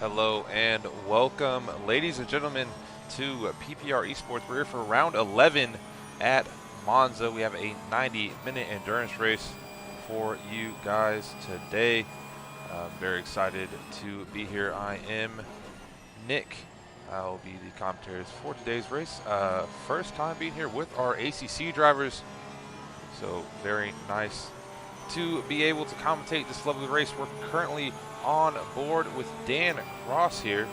Hello and welcome, ladies and gentlemen, to PPR Esports. We're here for round 11 at Monza. We have a 90-minute endurance race for you guys today. I'm very excited to be here. I am Nick. I'll be the commentators for today's race. First time being here with our ACC drivers, so very nice to be able to commentate this lovely race. We're currently on board with Dan Ross here.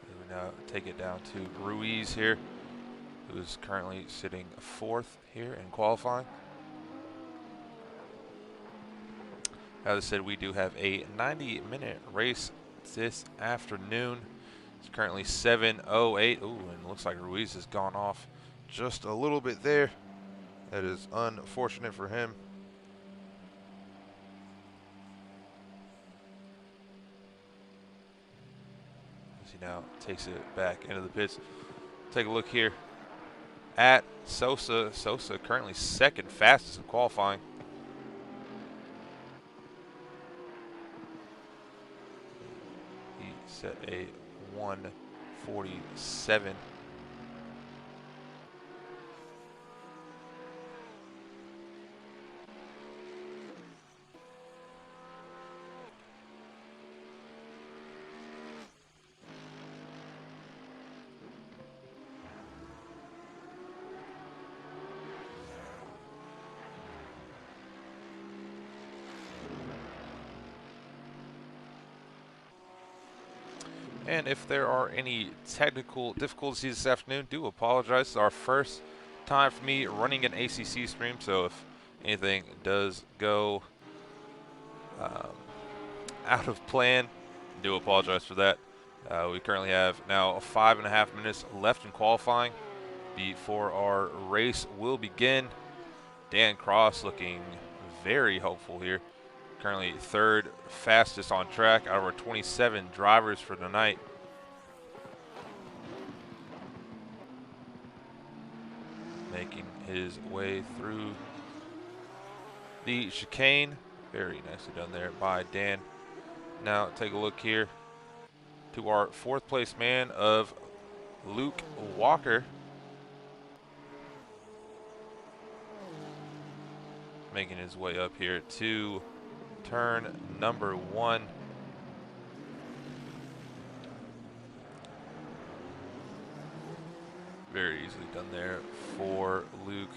We now take it down to Ruiz here, who is currently sitting fourth here in qualifying. As I said, we do have a 90-minute race this afternoon. It's currently 7:08. Ooh, and it looks like Ruiz has gone off just a little bit there. That is unfortunate for him. As he now takes it back into the pits. Take a look here at Sosa. Sosa currently second fastest in qualifying. He set a 1:47. And if there are any technical difficulties this afternoon, do apologize. It's our first time for me running an ACC stream, so if anything does go out of plan, do apologize for that. We currently have now 5.5 minutes left in qualifying before our race will begin. Dan Cross looking very hopeful here. Currently third fastest on track out of our 27 drivers for the night. Making his way through the chicane. Very nicely done there by Dan. Now take a look here to our fourth place man of Luke Walker. Making his way up here to turn number 1. Very easily done there for Luke.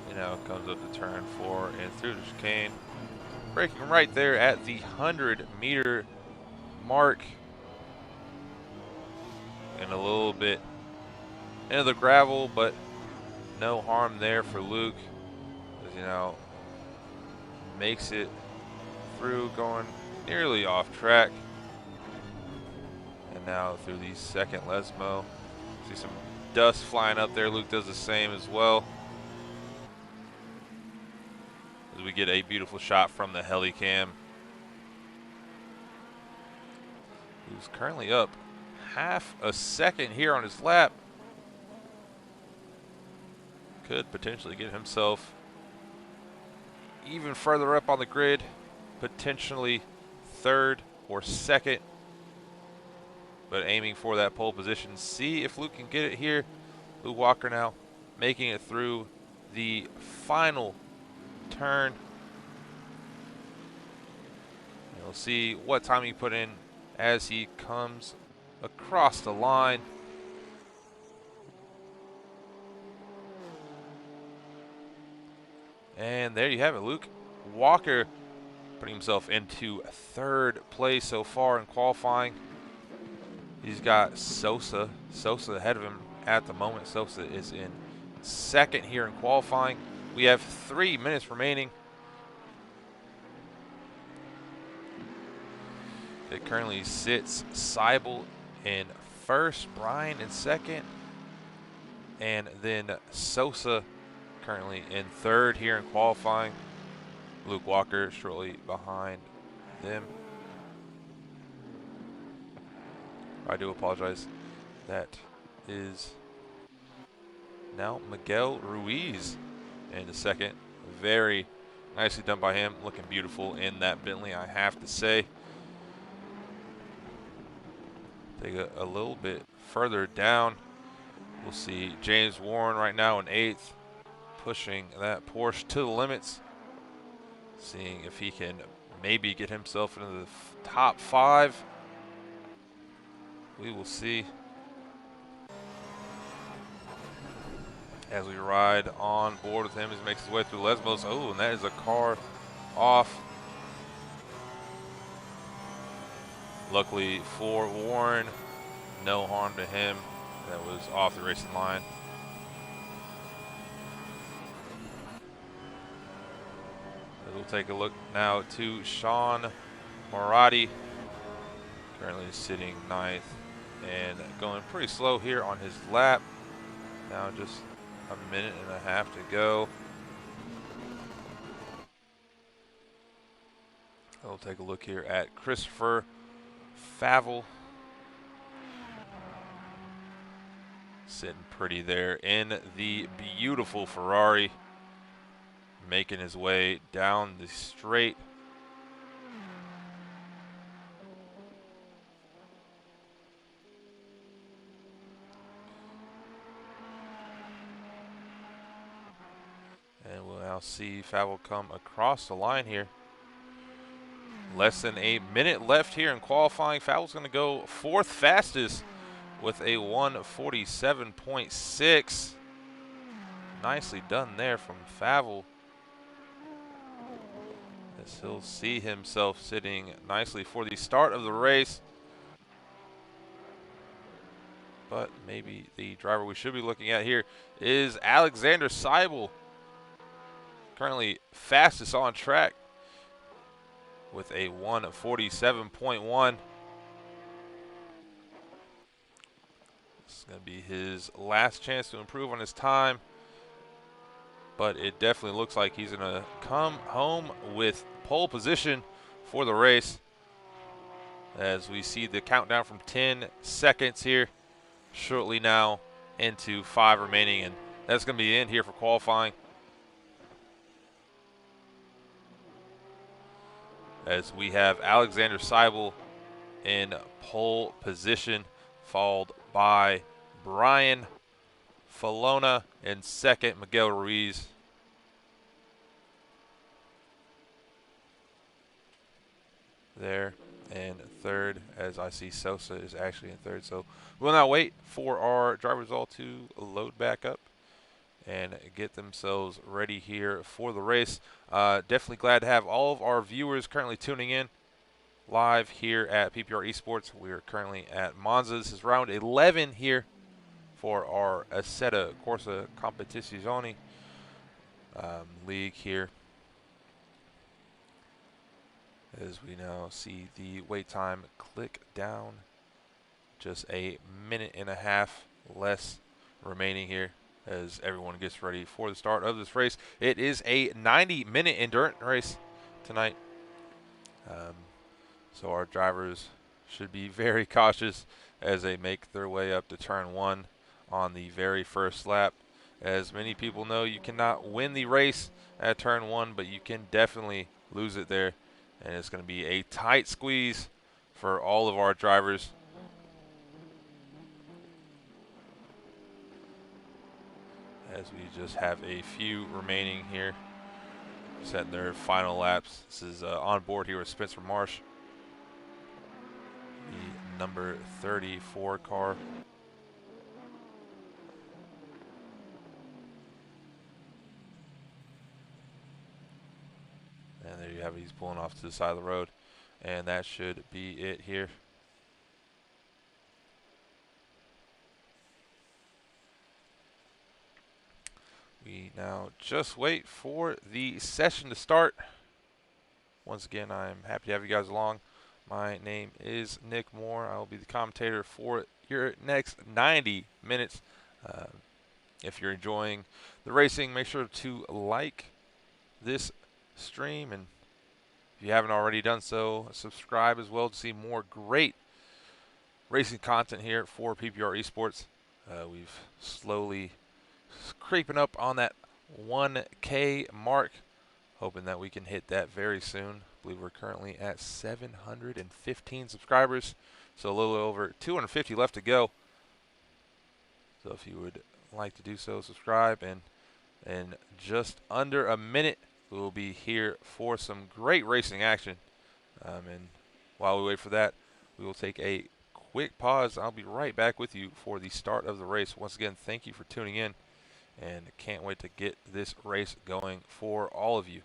And now it comes up to turn 4 and through the chicane. Braking right there at the 100-meter mark. And a little bit into the gravel, but no harm there for Luke. As, you know, makes it through, going nearly off track. And now through the second Lesmo. See some dust flying up there. Luke does the same as well. As we get a beautiful shot from the heli cam. Who's currently up half a second here on his lap. Could potentially get himself even further up on the grid, potentially third or second, but aiming for that pole position. See if Luke can get it here. Luke Walker now making it through the final turn. And we'll see what time he put in as he comes across the line. And there you have it, Luke Walker putting himself into third place so far in qualifying. He's got Sosa ahead of him at the moment. Sosa is in second here in qualifying. We have 3 minutes remaining. It currently sits Seibel in first, Brian in second, and then Sosa currently in third here in qualifying. Luke Walker shortly behind them. I do apologize. That is now Miguel Ruiz in the second. Very nicely done by him. Looking beautiful in that Bentley, I have to say. Take a little bit further down. We'll see James Warren right now in 8th, pushing that Porsche to the limits. Seeing if he can maybe get himself into the top 5. We will see as we ride on board with him as he makes his way through Lesmos. Oh, and that is a car off. Luckily for Warren, no harm to him. That was off the racing line. We'll take a look now to Sean Moratti, currently sitting 9th and going pretty slow here on his lap. Now just a minute and a half to go. We'll take a look here at Christopher Favell, sitting pretty there in the beautiful Ferrari, making his way down the straight. And we'll now see Favell come across the line here. Less than a minute left here in qualifying. Favell's going to go 4th fastest with a 1:47.6. Nicely done there from Favell. As he'll see himself sitting nicely for the start of the race. But maybe the driver we should be looking at here is Alexander Seibel. Currently fastest on track with a 1:47.1. This is going to be his last chance to improve on his time. But it definitely looks like he's going to come home with pole position for the race. As we see the countdown from 10 seconds here, shortly now into 5 remaining. And that's going to be in here for qualifying. As we have Alexander Seibel in pole position, followed by Brian Falona in 2nd, Miguel Ruiz. There in 3rd, as I see Sosa is actually in 3rd. So we'll now wait for our drivers all to load back up and get themselves ready here for the race. Definitely glad to have all of our viewers currently tuning in live here at PPR Esports. We are currently at Monza. This is round 11 here for our Assetto Corsa Competizione league here. As we now see the wait time click down, just a minute and a half less remaining here as everyone gets ready for the start of this race. It is a 90-minute endurance race tonight. So our drivers should be very cautious as they make their way up to turn 1 on the very first lap. As many people know, you cannot win the race at turn 1, but you can definitely lose it there. And it's going to be a tight squeeze for all of our drivers. As we just have a few remaining here, setting their final laps. This is on board here with Spencer Marsh, the number 34 car. And there you have it. He's pulling off to the side of the road. And that should be it here. We now just wait for the session to start. Once again, I'm happy to have you guys along. My name is Nick Moore. I will be the commentator for your next 90 minutes. If you're enjoying the racing, make sure to like this stream, and if you haven't already done so, subscribe as well to see more great racing content here for PPR Esports. We've slowly creeping up on that 1K mark, hoping that we can hit that very soon. I believe we're currently at 715 subscribers, so a little over 250 left to go. So if you would like to do so, subscribe, and in just under a minute we will be here for some great racing action. And while we wait for that, we will take a quick pause. I'll be right back with you for the start of the race. Once again, thank you for tuning in, and can't wait to get this race going for all of you.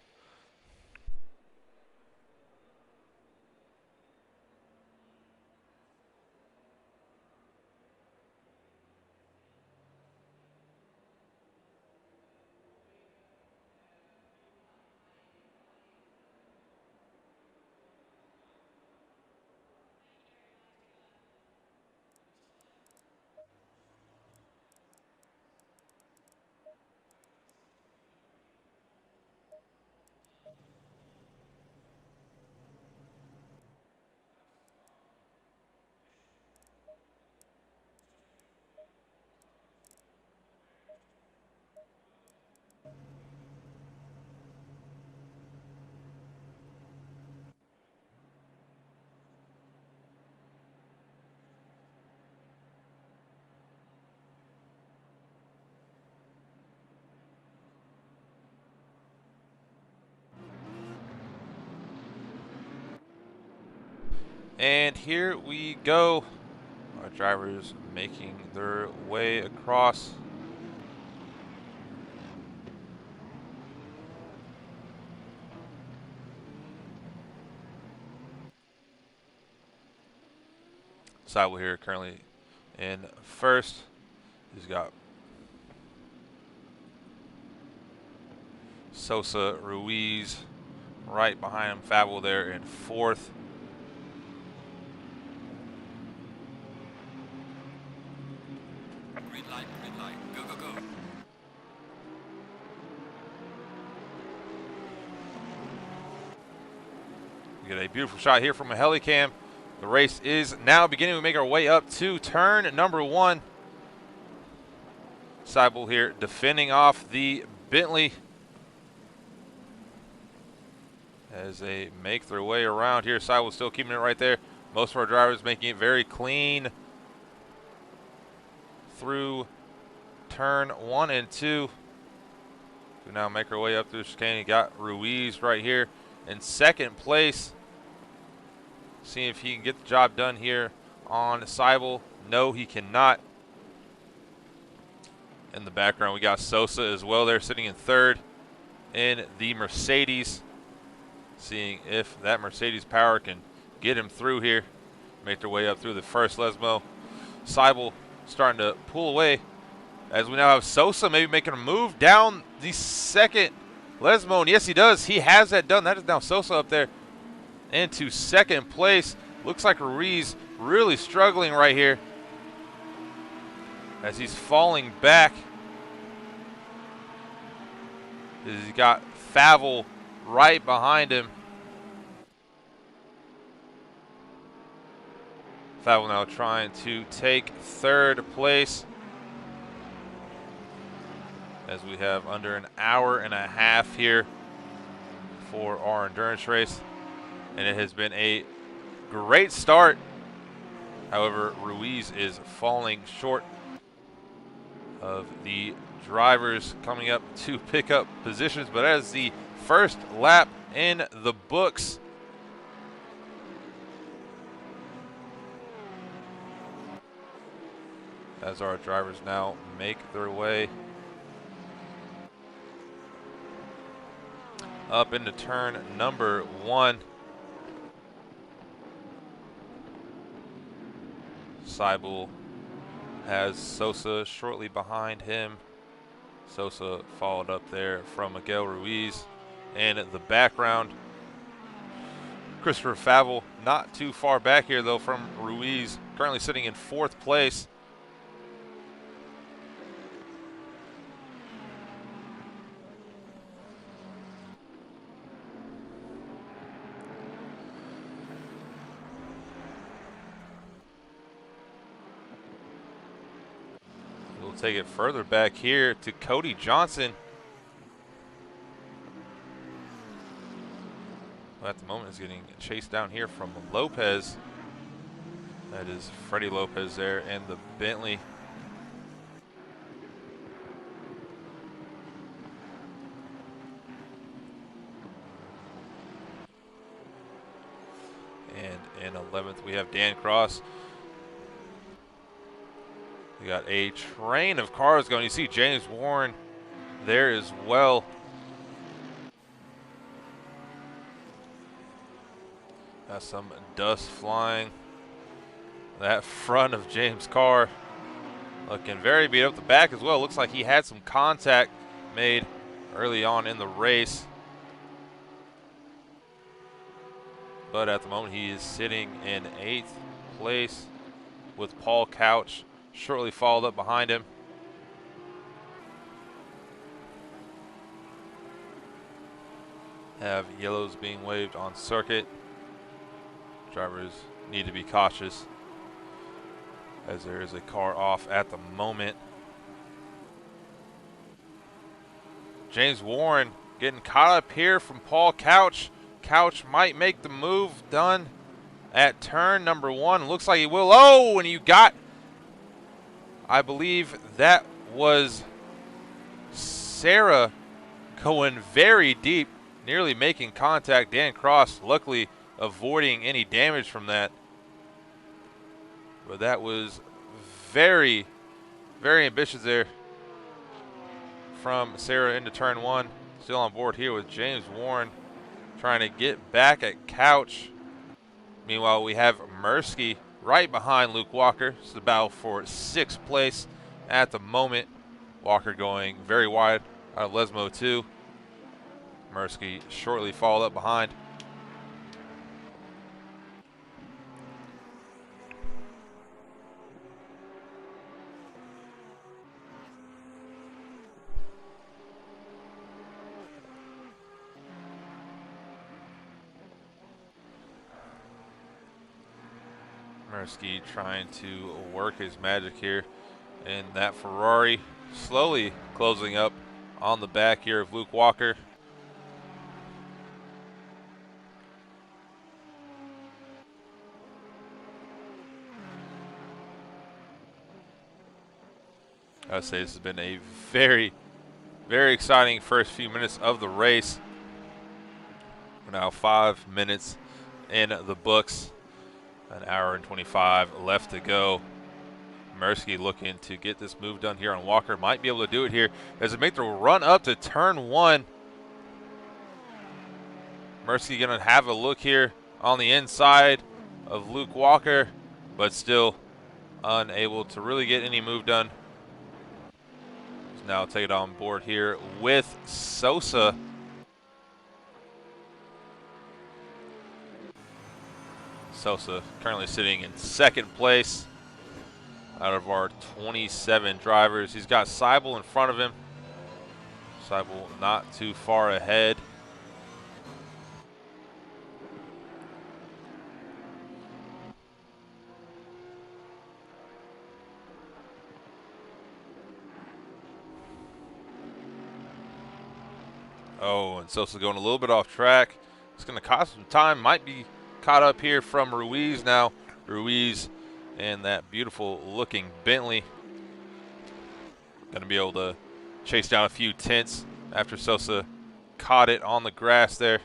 And here we go. Our drivers making their way across. Seibel here currently in first. He's got Sosa, Ruiz right behind him. Fabel there in fourth. Green light, go, go, go. We get a beautiful shot here from a helicam. The race is now beginning. We make our way up to turn number 1. Seibel here defending off the Bentley as they make their way around here. Seibel still keeping it right there. Most of our drivers making it very clean through turn 1 and 2. We now make our way up through the chicane. You got Ruiz right here in second place. Seeing if he can get the job done here on Seibel. No, he cannot. In the background, we got Sosa as well there, sitting in third in the Mercedes. Seeing if that Mercedes power can get him through here. Make their way up through the first Lesmo. Seibel starting to pull away as we now have Sosa maybe making a move down the second Lesmo. And yes, he does. He has that done. That is now Sosa up there into second place. Looks like Ruiz really struggling right here as he's falling back. He's got Fabel right behind him. Fabel now trying to take third place as we have under an hour and a half here for our endurance race. And it has been a great start. However, Ruiz is falling short of the drivers coming up to pick up positions. But as the first lap in the books, as our drivers now make their way up into turn number 1. Seibel has Sosa shortly behind him. Sosa followed up there from Miguel Ruiz. And in the background, Christopher Fabel, not too far back here though from Ruiz, currently sitting in fourth place. take it further back here to Cody Johnson. At the moment is getting chased down here from Lopez. That is Freddie Lopez there and the Bentley. And in 11th we have Dan Cross. We got a train of cars going. You see James Warren there as well. Got some dust flying. That front of James' car looking very beat up. The back as well. Looks like he had some contact made early on in the race. But at the moment he is sitting in 8th place with Paul Couch shortly followed up behind him. Have yellows being waved on circuit. Drivers need to be cautious as there is a car off at the moment. James Warren getting caught up here from Paul Couch. Couch might make the move done at turn number 1. Looks like he will. Oh, and you got, I believe that was Sarah going very deep, nearly making contact. Dan Cross luckily avoiding any damage from that. But that was very, very ambitious there from Sarah into turn 1. Still on board here with James Warren trying to get back at Couch. Meanwhile, we have Mursky right behind Luke Walker. It's the battle for 6th place at the moment. Walker going very wide out of Lesmo 2. Mursky shortly followed up behind. Mursky trying to work his magic here, and that Ferrari slowly closing up on the back here of Luke Walker. I would say this has been a very, very exciting first few minutes of the race. We're now 5 minutes in the books. An hour and 25 left to go. Mursky looking to get this move done here on Walker. Might be able to do it here as it make the run up to turn 1. Mursky going to have a look here on the inside of Luke Walker, but still unable to really get any move done. He's now taken on board here with Sosa. Sosa currently sitting in 2nd place out of our 27 drivers. He's got Seibel in front of him. Seibel not too far ahead. Oh, and Sosa going a little bit off track. It's going to cost some time. Might be caught up here from Ruiz now. Ruiz and that beautiful looking Bentley. Going to be able to chase down a few tenths after Sosa caught it on the grass there.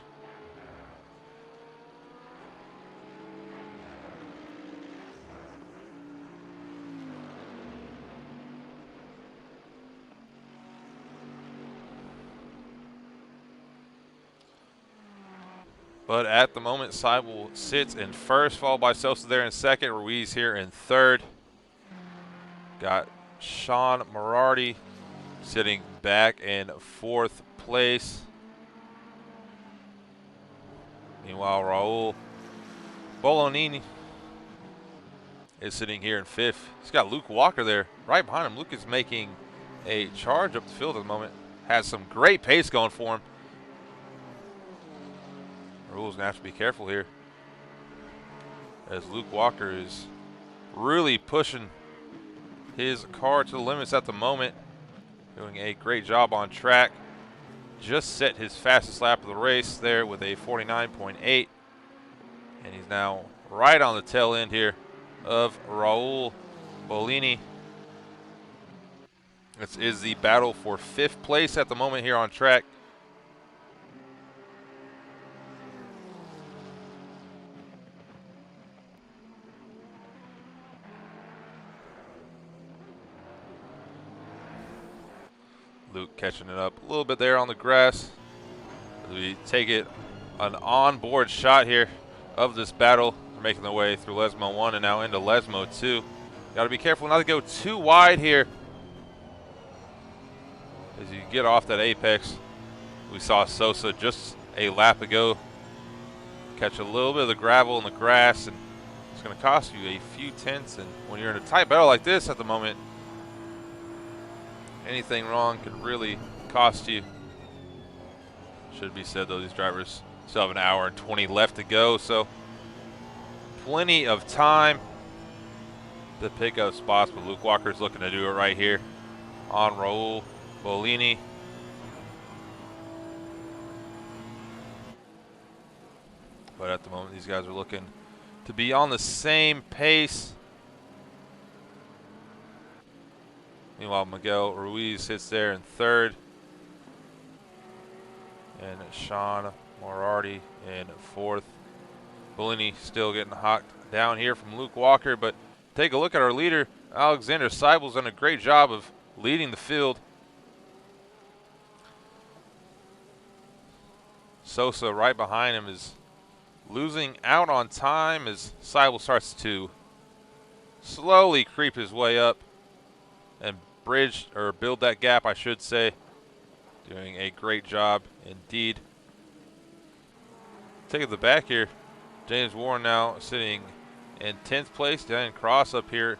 But at the moment, Seibel sits in 1st, followed by Sosa there in 2nd. Ruiz here in 3rd. Got Sean Morardi sitting back in 4th place. Meanwhile, Raul Bolonini is sitting here in 5th. He's got Luke Walker there right behind him. Luke is making a charge up the field at the moment. Has some great pace going for him. Raul's gonna have to be careful here as Luke Walker is really pushing his car to the limits at the moment. Doing a great job on track. Just set his fastest lap of the race there with a 49.8. And he's now right on the tail end here of Raul Bolini. This is the battle for 5th place at the moment here on track. Luke catching it up a little bit there on the grass. As we take it an onboard shot here of this battle. They're making their way through Lesmo 1 and now into Lesmo 2. Got to be careful not to go too wide here. As you get off that apex, we saw Sosa just a lap ago catch a little bit of the gravel and the grass, and it's going to cost you a few tenths. And when you're in a tight battle like this at the moment, anything wrong could really cost you. Should be said though, these drivers still have an hour and 20 left to go, so plenty of time to pick up spots. But Luke Walker's looking to do it right here on Raul Bolini. But at the moment, these guys are looking to be on the same pace. Meanwhile, Miguel Ruiz sits there in 3rd. And Sean Moriarty in 4th. Bolini still getting hocked down here from Luke Walker. But take a look at our leader. Alexander Seibel's done a great job of leading the field. Sosa right behind him is losing out on time as Seibel starts to slowly creep his way up and bridge, or build that gap, I should say. Doing a great job indeed. Taking the back here, James Warren now sitting in 10th place. Dan Cross up here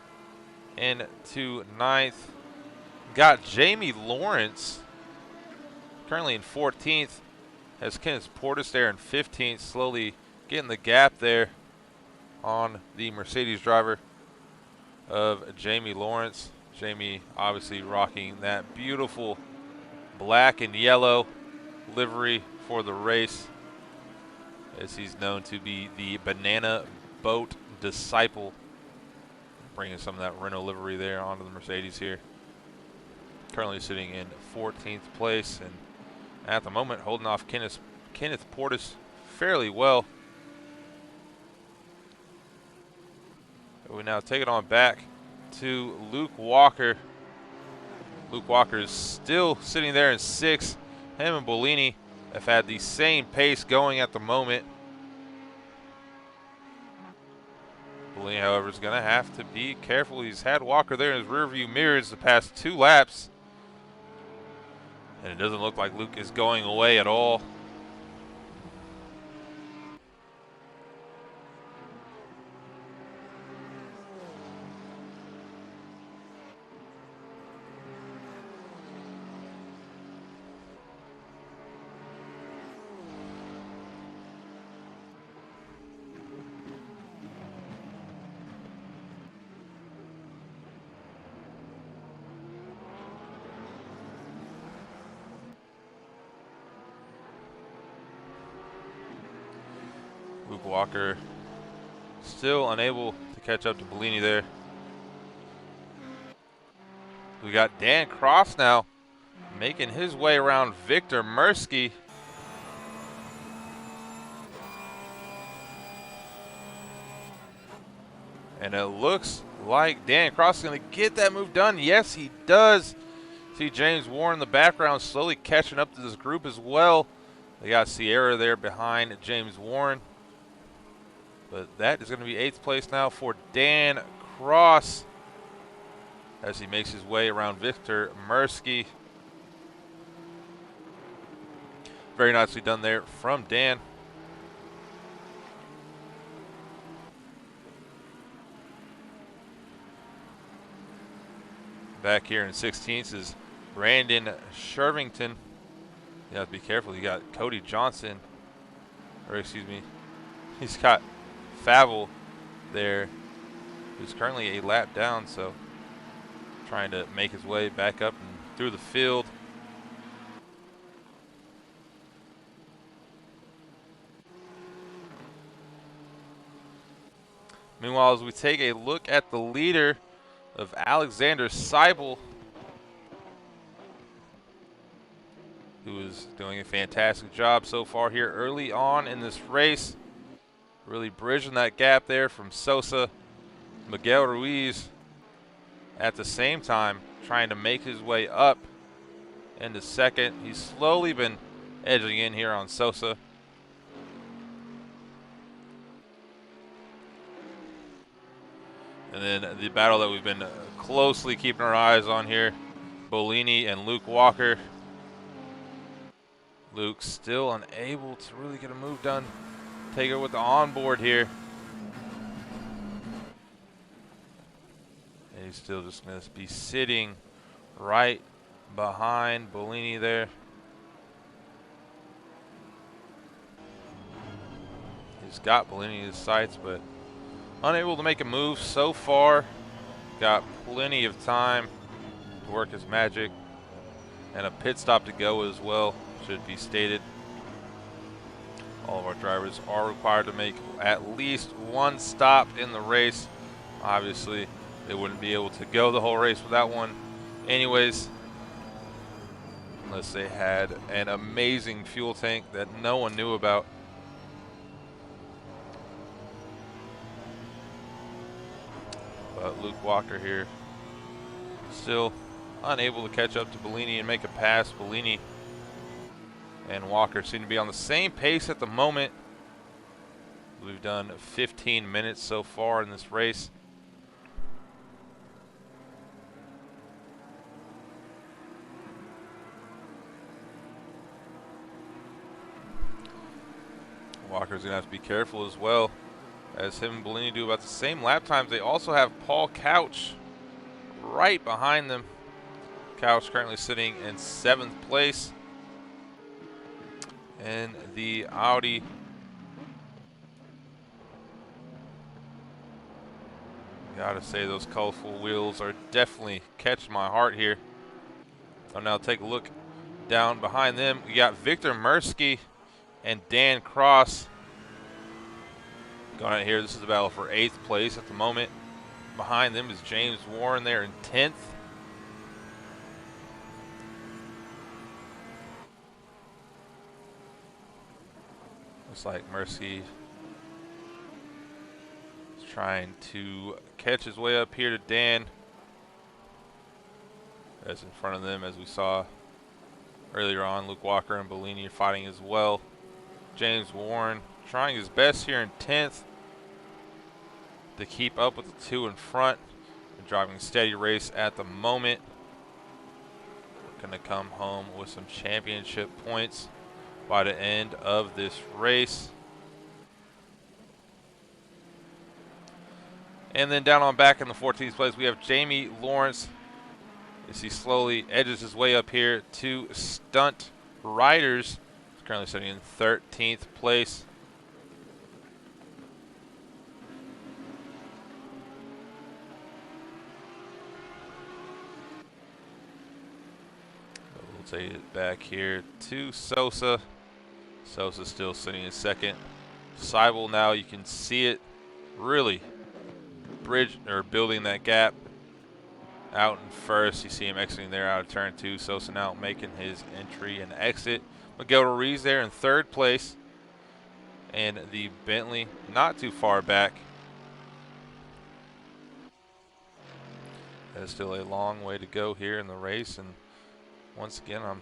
into 9th. Got Jamie Lawrence currently in 14th. Has Kenneth Portis there in 15th, slowly getting the gap there on the Mercedes driver of Jamie Lawrence. Jamie obviously rocking that beautiful black and yellow livery for the race, as he's known to be the banana boat disciple. Bringing some of that Renault livery there onto the Mercedes here. Currently sitting in 14th place, and at the moment holding off Kenneth Portis fairly well. We now take it on back to Luke Walker. Luke Walker is still sitting there in 6th. Him and Bolini have had the same pace going at the moment. Bolini, however, is going to have to be careful. He's had Walker there in his rearview mirrors the past 2 laps. And it doesn't look like Luke is going away at all. Luke Walker still unable to catch up to Bolini there. We got Dan Cross now making his way around Victor Mursky. And it looks like Dan Cross is going to get that move done. Yes, he does. See James Warren in the background slowly catching up to this group as well. They got Sierra there behind James Warren. But that is going to be 8th place now for Dan Cross as he makes his way around Victor Mursky. Very nicely done there from Dan. Back here in 16th is Brandon Shervington. You have to be careful. You got Cody Johnson, or excuse me, he's got Favell there, who's currently a lap down, so trying to make his way back up and through the field. Meanwhile, as we take a look at the leader of Alexander Seibel, who is doing a fantastic job so far here early on in this race, really bridging that gap there from Sosa. Miguel Ruiz at the same time trying to make his way up into second. He's slowly been edging in here on Sosa. And then the battle that we've been closely keeping our eyes on here, Bolini and Luke Walker. Luke still unable to really get a move done. Take it with the onboard here. And he's still just going to be sitting right behind Bolini there. He's got Bolini in his sights, but unable to make a move so far. Got plenty of time to work his magic. And a pit stop to go as well, should be stated. All of our drivers are required to make at least one stop in the race. Obviously, they wouldn't be able to go the whole race without one anyways, unless they had an amazing fuel tank that no one knew about. But Luke Walker here still unable to catch up to Bolini and make a pass. Bolini and Walker seem to be on the same pace at the moment. We've done 15 minutes so far in this race. Walker's going to have to be careful as well, as him and Bolini do about the same lap times. They also have Paul Couch right behind them. Couch currently sitting in 7th place. And the Audi gotta say, those colorful wheels are definitely catching my heart here. So now take a look down behind them. We got Victor Mursky and Dan Cross going out here. This is the battle for 8th place at the moment. Behind them is James Warren there in 10th. Looks like Mursky is trying to catch his way up here to Dan. As in front of them, as we saw earlier on, Luke Walker and Bolini are fighting as well. James Warren trying his best here in 10th to keep up with the two in front. They're driving a steady race at the moment. Going to come home with some championship points by the end of this race. And then down on back in the 14th place, we have Jamie Lawrence as he slowly edges his way up here to Stunt Riders. He's currently sitting in 13th place. We'll take it back here to Sosa. Sosa still sitting in 2nd. Seibel now, you can see it really building that gap out in 1st. You see him exiting there out of turn 2. Sosa now making his entry and exit. Miguel Ruiz there in 3rd place. And the Bentley not too far back. There's still a long way to go here in the race. And once again, I'm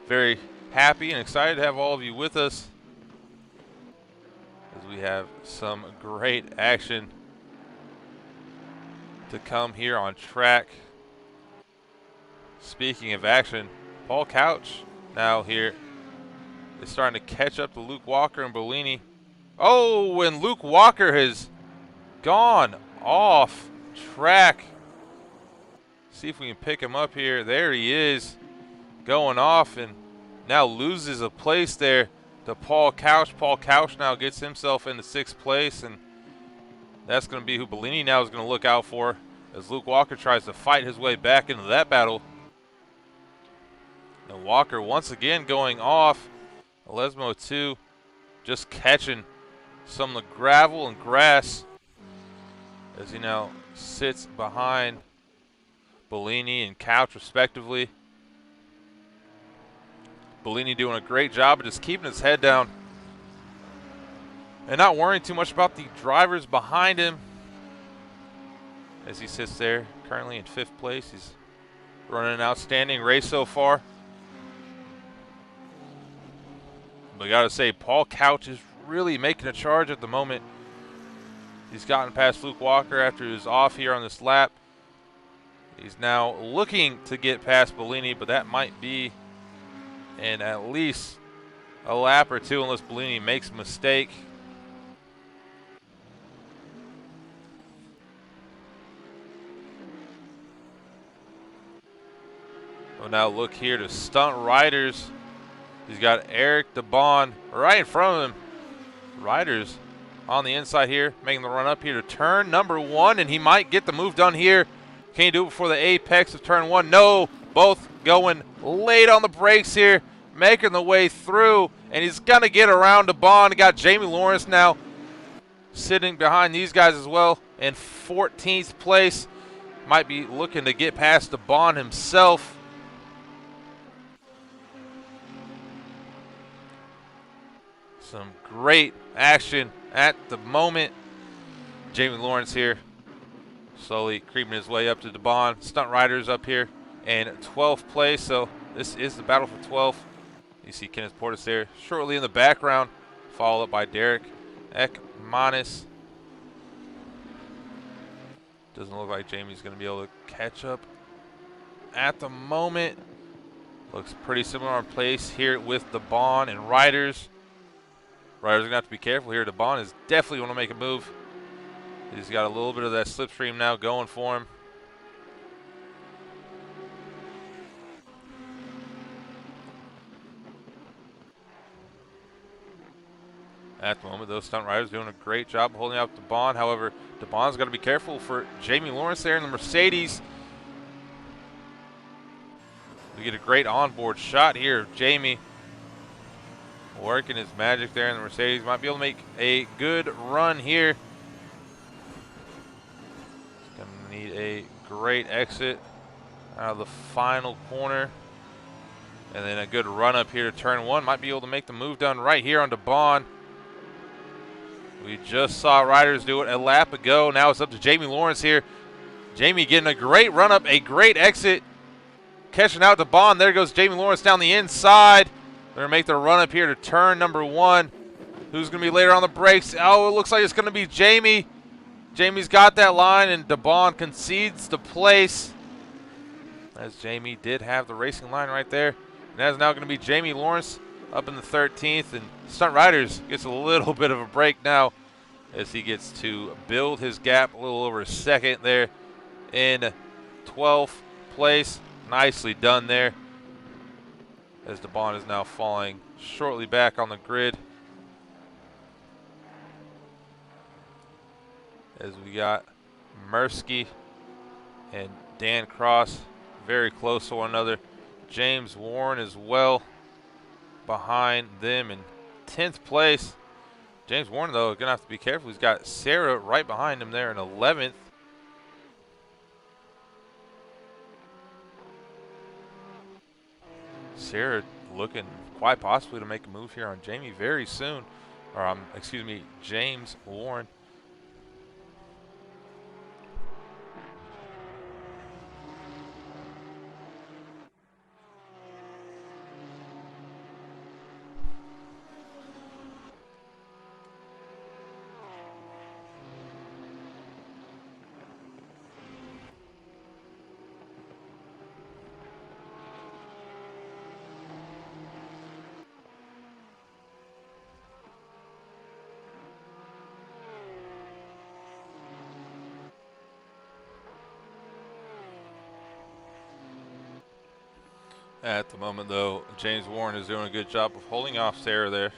very happy and excited to have all of you with us as we have some great action to come here on track. Speaking of action, Paul Couch now here is starting to catch up to Luke Walker and Bolini. Oh, and Luke Walker has gone off track. See if we can pick him up here. There he is, going off, and now loses a place there to Paul Couch. Paul Couch now gets himself into 6th place, and that's going to be who Bolini now is going to look out for as Luke Walker tries to fight his way back into that battle. And Walker once again going off. Lesmo 2 just catching some of the gravel and grass as he now sits behind Bellini and Couch respectively. Bellini doing a great job of just keeping his head down and not worrying too much about the drivers behind him as he sits there currently in 5th place. He's running an outstanding race so far. But I gotta say, Paul Couch is really making a charge at the moment. He's gotten past Luke Walker after he was off here on this lap. He's now looking to get past Bellini, but that might be in at least a lap or two unless Bellini makes a mistake. We'll now look here to Stunt Riders. He's got Eric DeBon right in front of him. Riders on the inside here, making the run up here to turn number 1, and he might get the move done here. Can he do it before the apex of turn 1? No, both going late on the brakes here, making the way through, and he's going to get around DeBon. Got Jamie Lawrence now sitting behind these guys as well in 14th place. Might be looking to get past DeBon himself. Some great action at the moment. Jamie Lawrence here slowly creeping his way up to DeBon. Stunt Riders up here in 12th place, so this is the battle for 12th. You see Kenneth Portis there shortly in the background, followed up by Derek Ekmanis. Doesn't look like Jamie's going to be able to catch up at the moment. Looks pretty similar on place here with DeBon and Riders. Riders are going to have to be careful here. DeBon is definitely want to make a move. He's got a little bit of that slipstream now going for him. At the moment, those Stunt Riders doing a great job of holding out DeBon. However, DeBon's got to be careful for Jamie Lawrence there in the Mercedes. We get a great onboard shot here of Jamie working his magic there in the Mercedes. Might be able to make a good run here. He's going to need a great exit out of the final corner. And then a good run up here to turn 1. Might be able to make the move done right here on DeBon. We just saw Riders do it a lap ago. Now it's up to Jamie Lawrence here. Jamie getting a great run up, a great exit. Catching out DeBon. There goes Jamie Lawrence down the inside. They're going to make the run up here to turn number 1. Who's going to be later on the brakes? Oh, it looks like it's going to be Jamie. Jamie's got that line, and DeBon concedes the place. As Jamie did have the racing line right there. And that's now going to be Jamie Lawrence up in the 13th. And Stunt Riders gets a little bit of a break now as he gets to build his gap a little over a second there in 12th place. Nicely done there, as DeBon is now falling shortly back on the grid. As we got Mursky and Dan Cross very close to one another. James Warren as well behind them in 10th place. James Warren, though, going to have to be careful. He's got Sarah right behind him there in 11th. Sarah looking quite possibly to make a move here on Jamie very soon. Or, excuse me, James Warren. At the moment, though, James Warren is doing a good job of holding off Sarah there.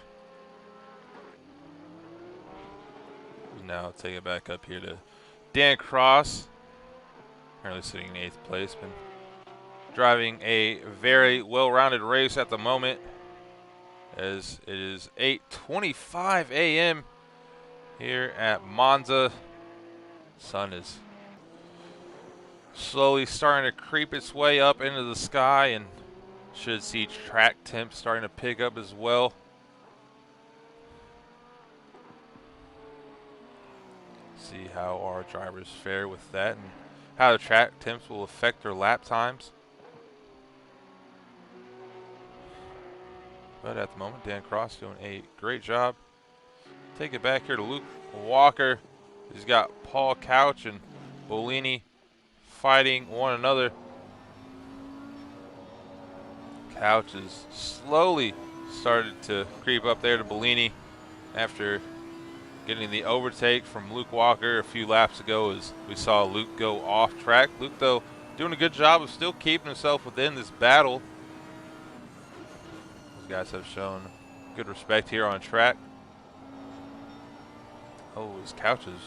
Now take it back up here to Dan Cross. Currently sitting in 8th place. Been driving a very well-rounded race at the moment, as it is 8:25 a.m. here at Monza. Sun is slowly starting to creep its way up into the sky, and should see track temps starting to pick up as well. See how our drivers fare with that and how the track temps will affect their lap times. But at the moment, Dan Cross doing a great job. Take it back here to Luke Walker. He's got Paul Couch and Bolini fighting one another. Couch is slowly started to creep up there to Bolini after getting the overtake from Luke Walker a few laps ago, as we saw Luke go off track. Luke, though, doing a good job of still keeping himself within this battle. Those guys have shown good respect here on track. Oh, his Couch is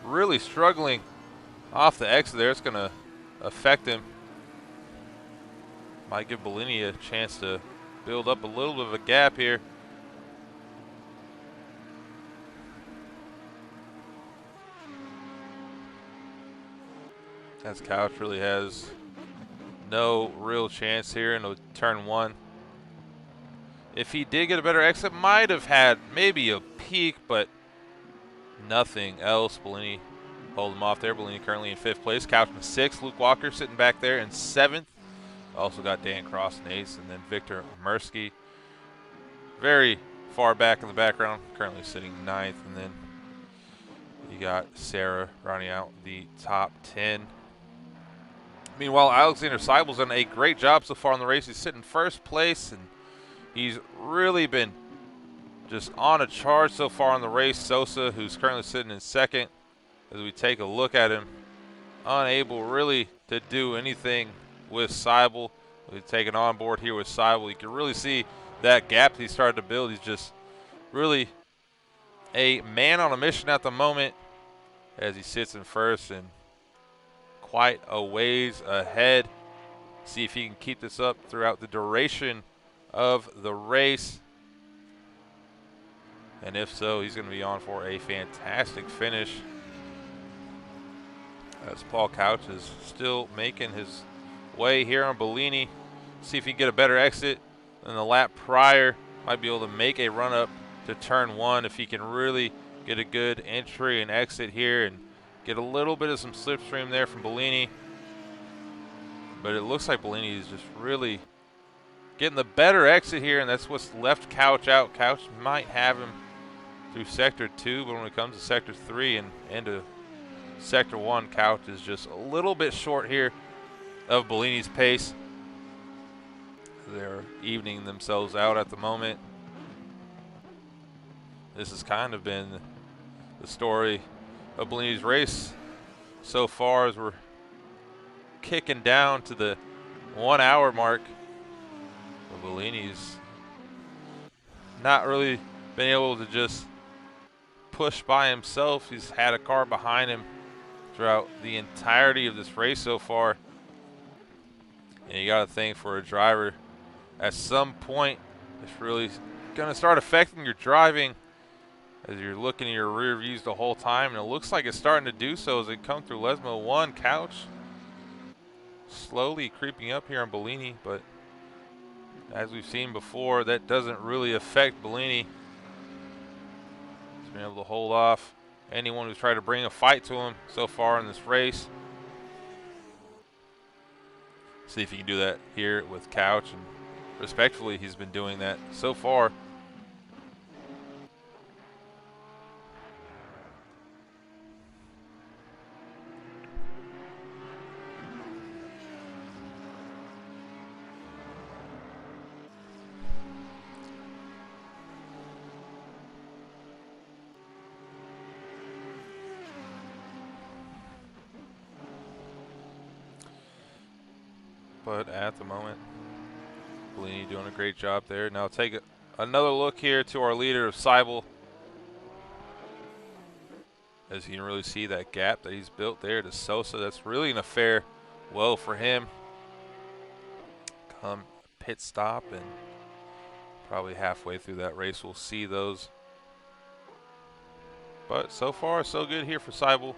really struggling off the exit there. It's going to affect him. Might give Bolini a chance to build up a little bit of a gap here. As Couch really has no real chance here in turn 1. If he did get a better exit, might have had maybe a peak, but nothing else. Bolini hold him off there. Bolini currently in 5th place. Couch in 6th. Luke Walker sitting back there in 7th. Also got Dan Cross in 8th, and then Victor Mursky very far back in the background, currently sitting 9th, and then you got Sarah rounding out the top 10. Meanwhile, Alexander Seibel's done a great job so far in the race. He's sitting 1st place, and he's really been just on a charge so far in the race. Sosa, who's currently sitting in 2nd, as we take a look at him, unable really to do anything with Seibel. We've taken on board here with Seibel. You can really see that gap he started to build. He's just really a man on a mission at the moment, as he sits in 1st and quite a ways ahead. See if he can keep this up throughout the duration of the race. And if so, he's going to be on for a fantastic finish, as Paul Couch is still making his way here on Bolini. See if he can get a better exit than the lap prior. Might be able to make a run up to turn 1 if he can really get a good entry and exit here and get a little bit of some slipstream there from Bolini. But it looks like Bolini is just really getting the better exit here, and that's what's left Couch out. Couch might have him through Sector 2, but when it comes to Sector 3 and into Sector 1, Couch is just a little bit short here of Bolini's pace. They're evening themselves out at the moment. This has kind of been the story of Bolini's race so far, as we're kicking down to the 1 hour mark. But Bolini's not really been able to just push by himself. He's had a car behind him throughout the entirety of this race so far. And you got to think, for a driver, at some point, it's really going to start affecting your driving, as you're looking at your rear views the whole time. And it looks like it's starting to do so as they come through Lesmo 1. Couch slowly creeping up here on Bolini, but as we've seen before, that doesn't really affect Bolini. He's been able to hold off anyone who's tried to bring a fight to him so far in this race. See if he can do that here with Couch, and respectfully, he's been doing that so far. But at the moment, Bolini doing a great job there. Now take another look here to our leader of Seibel, as you can really see that gap that he's built there to Sosa. That's really an affair well for him. Come pit stop, and probably halfway through that race we'll see those. But so far, so good here for Seibel.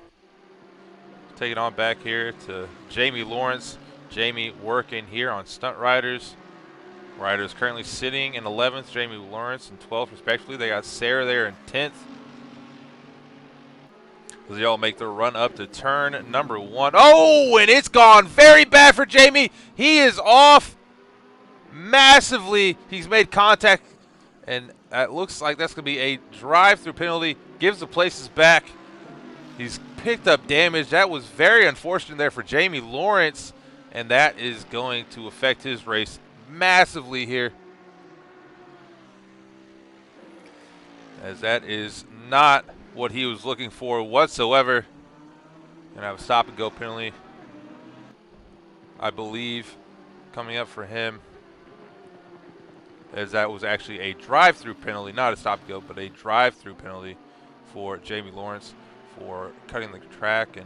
Take it on back here to Jamie Lawrence. Jamie working here on stunt riders. Riders currently sitting in 11th, Jamie Lawrence in 12th respectively. They got Sarah there in 10th. As they all make their run up to turn number 1. Oh, and it's gone very bad for Jamie. He is off massively. He's made contact, and it looks like that's going to be a drive-through penalty. Gives the places back. He's picked up damage. That was very unfortunate there for Jamie Lawrence, and that is going to affect his race massively here, as that is not what he was looking for whatsoever. And have a stop and go penalty, I believe, coming up for him, as that was actually a drive-through penalty, not a stop and go, but a drive-through penalty for Jamie Lawrence for cutting the track. And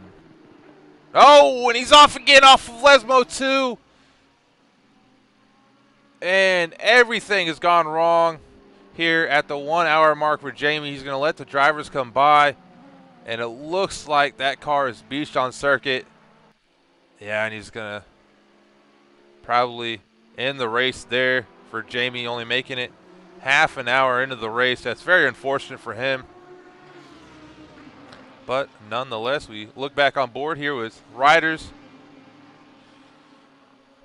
oh, and he's off again off of Lesmo too. And everything has gone wrong here at the 1 hour mark for Jamie. He's going to let the drivers come by, and it looks like that car is beached on circuit. Yeah, and he's going to probably end the race there for Jamie, only making it half an hour into the race. That's very unfortunate for him. But nonetheless, we look back on board here with riders,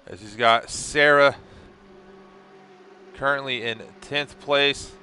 as he's got Sarah currently in 10th place.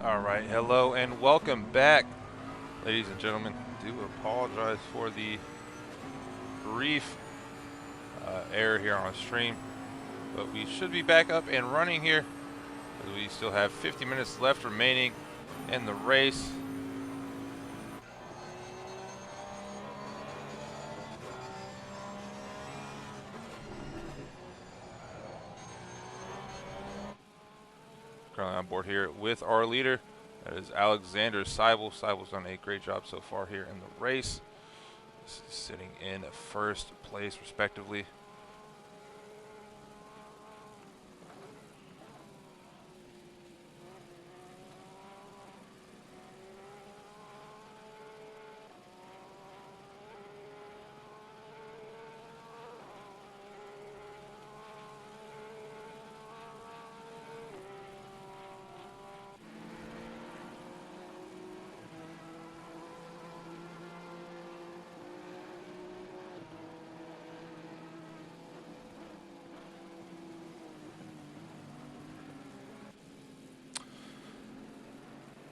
All right, hello and welcome back, ladies and gentlemen. I do apologize for the brief error here on stream, but we should be back up and running here as we still have 50 minutes left remaining in the race. Currently on board here with our leader, that is Alexander Seibel. Seibel's done a great job so far here in the race, sitting in first place respectively.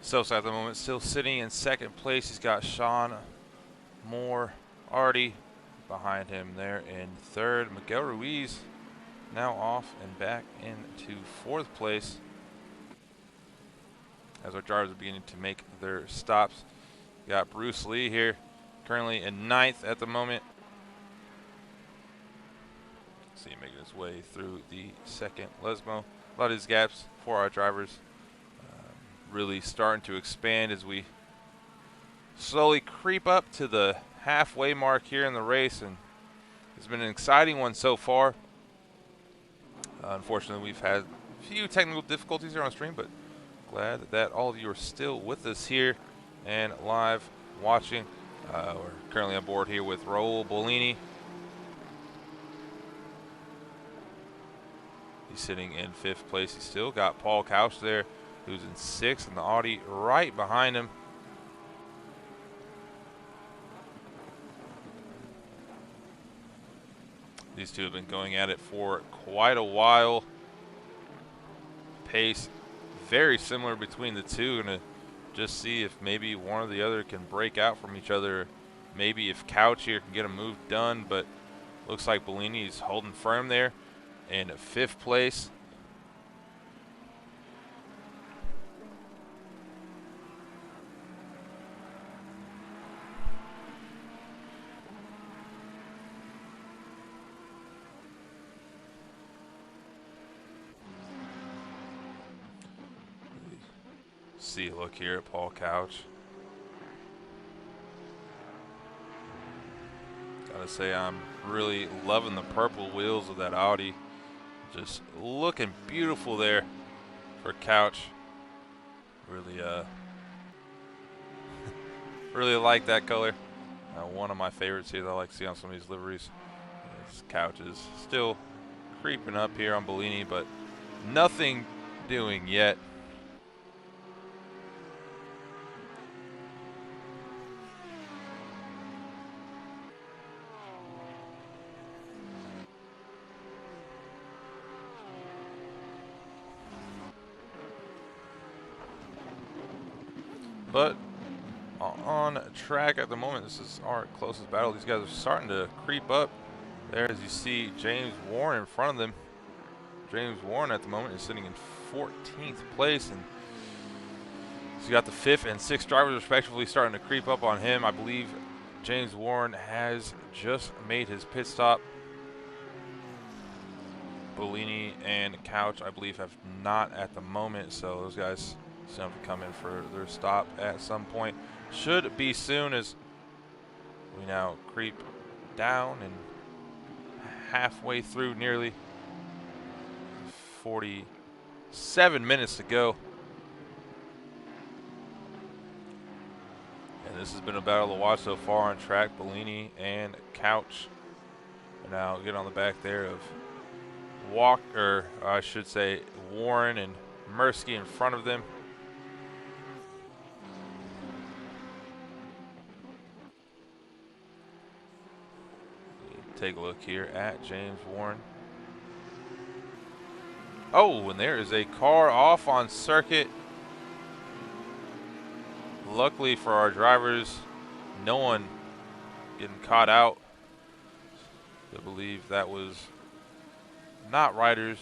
So at the moment, still sitting in second place. He's got Sean Moore already behind him there in third. Miguel Ruiz now off and back into fourth place as our drivers are beginning to make their stops. Got Bruce Lee here currently in ninth at the moment. See him making his way through the second Lesmo. A lot of these gaps for our drivers really starting to expand as we slowly creep up to the halfway mark here in the race, and it's been an exciting one so far. Unfortunately, we've had a few technical difficulties here on stream, but glad that all of you are still with us here and live watching. We're currently on board here with Raul Bolini. He's sitting in fifth place. He's still got Paul Couch there, who's in sixth, and the Audi right behind him. These two have been going at it for quite a while. Pace very similar between the two. Gonna just see if maybe one or the other can break out from each other. Maybe if Couch here can get a move done, but looks like Bellini's holding firm there in fifth place. See a look here at Paul Couch. Gotta say, I'm really loving the purple wheels of that Audi. Just looking beautiful there for Couch. Really, really like that color. One of my favorites here that I like to see on some of these liveries. This Couch is still creeping up here on Bellini, but nothing doing yet. But on track at the moment, this is our closest battle. These guys are starting to creep up there as you see James Warren in front of them. James Warren at the moment is sitting in 14th place, and he's got the 5th and 6th drivers respectively starting to creep up on him. I believe James Warren has just made his pit stop. Bellini and Couch, I believe, have not at the moment, so those guys still have to come in for their stop at some point. Should be soon, as we now creep down and halfway through, nearly 47 minutes to go. And this has been a battle to watch so far on track. Bellini and Couch are now getting on the back there of Warren and Mirsky in front of them. Take a look here at James Warren. Oh, and there is a car off on circuit. luckily for our drivers, no one getting caught out. I believe that was not riders.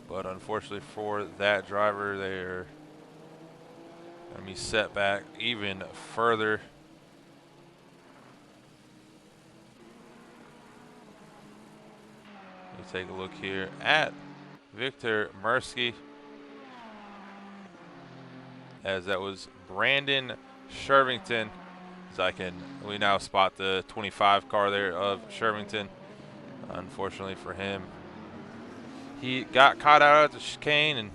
But unfortunately for that driver, they're going to be set back even further. Let's take a look here at Victor Mursky, as that was Brandon Shervington. As we now spot the 25 car there of Shervington. Unfortunately for him, he got caught out at the chicane and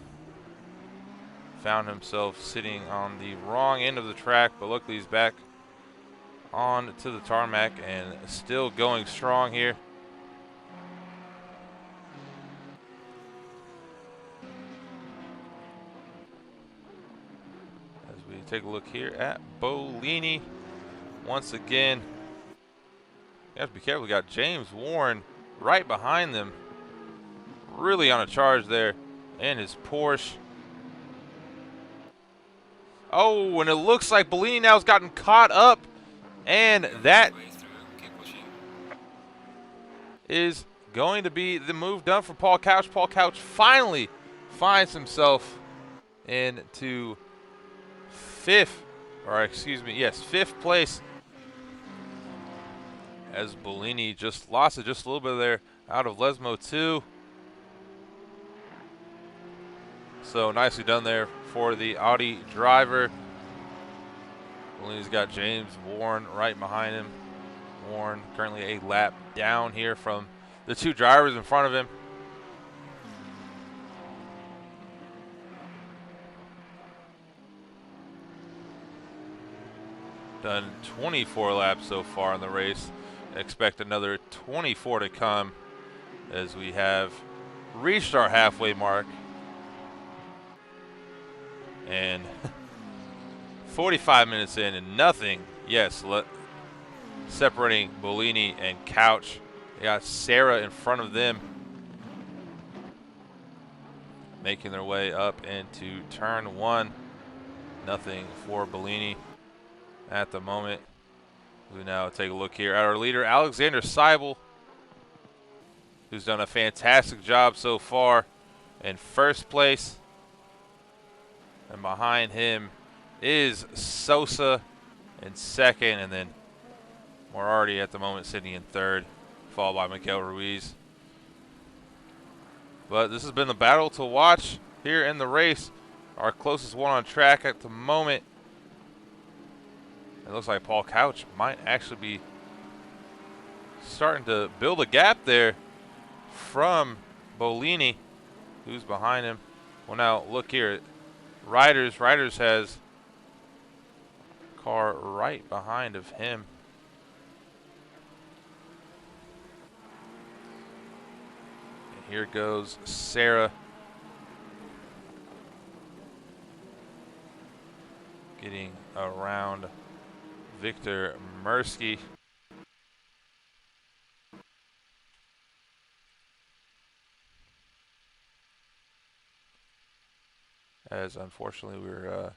found himself sitting on the wrong end of the track, but luckily he's back on to the tarmac and still going strong here. As we take a look here at Bolini once again. You have to be careful. We got James Warren right behind them, really on a charge there, and his Porsche. Oh, and it looks like Bellini now has gotten caught up, and that is going to be the move done for Paul Couch. Paul Couch finally finds himself into fifth place, as Bellini just lost it just a little bit there out of Lesmo 2. So nicely done there for the Audi driver. Bellini's got James Warren right behind him. Warren currently a lap down here from the two drivers in front of him. Done 24 laps so far in the race. Expect another 24 to come, as we have reached our halfway mark. And 45 minutes in and nothing. Yes, separating Bellini and Couch. They got Sarah in front of them, making their way up into turn one. Nothing for Bellini at the moment. We now take a look here at our leader, Alexander Seibel, who's done a fantastic job so far in first place. And behind him is Sosa in second, and then Moriarty at the moment sitting in third, followed by Miguel Ruiz. But this has been the battle to watch here in the race. Our closest one on track at the moment. It looks like Paul Couch might actually be starting to build a gap there from Bellini, who's behind him. Well, now look here. Riders has car right behind of him. And here goes Sarah. Getting around Victor Mursky. As unfortunately we're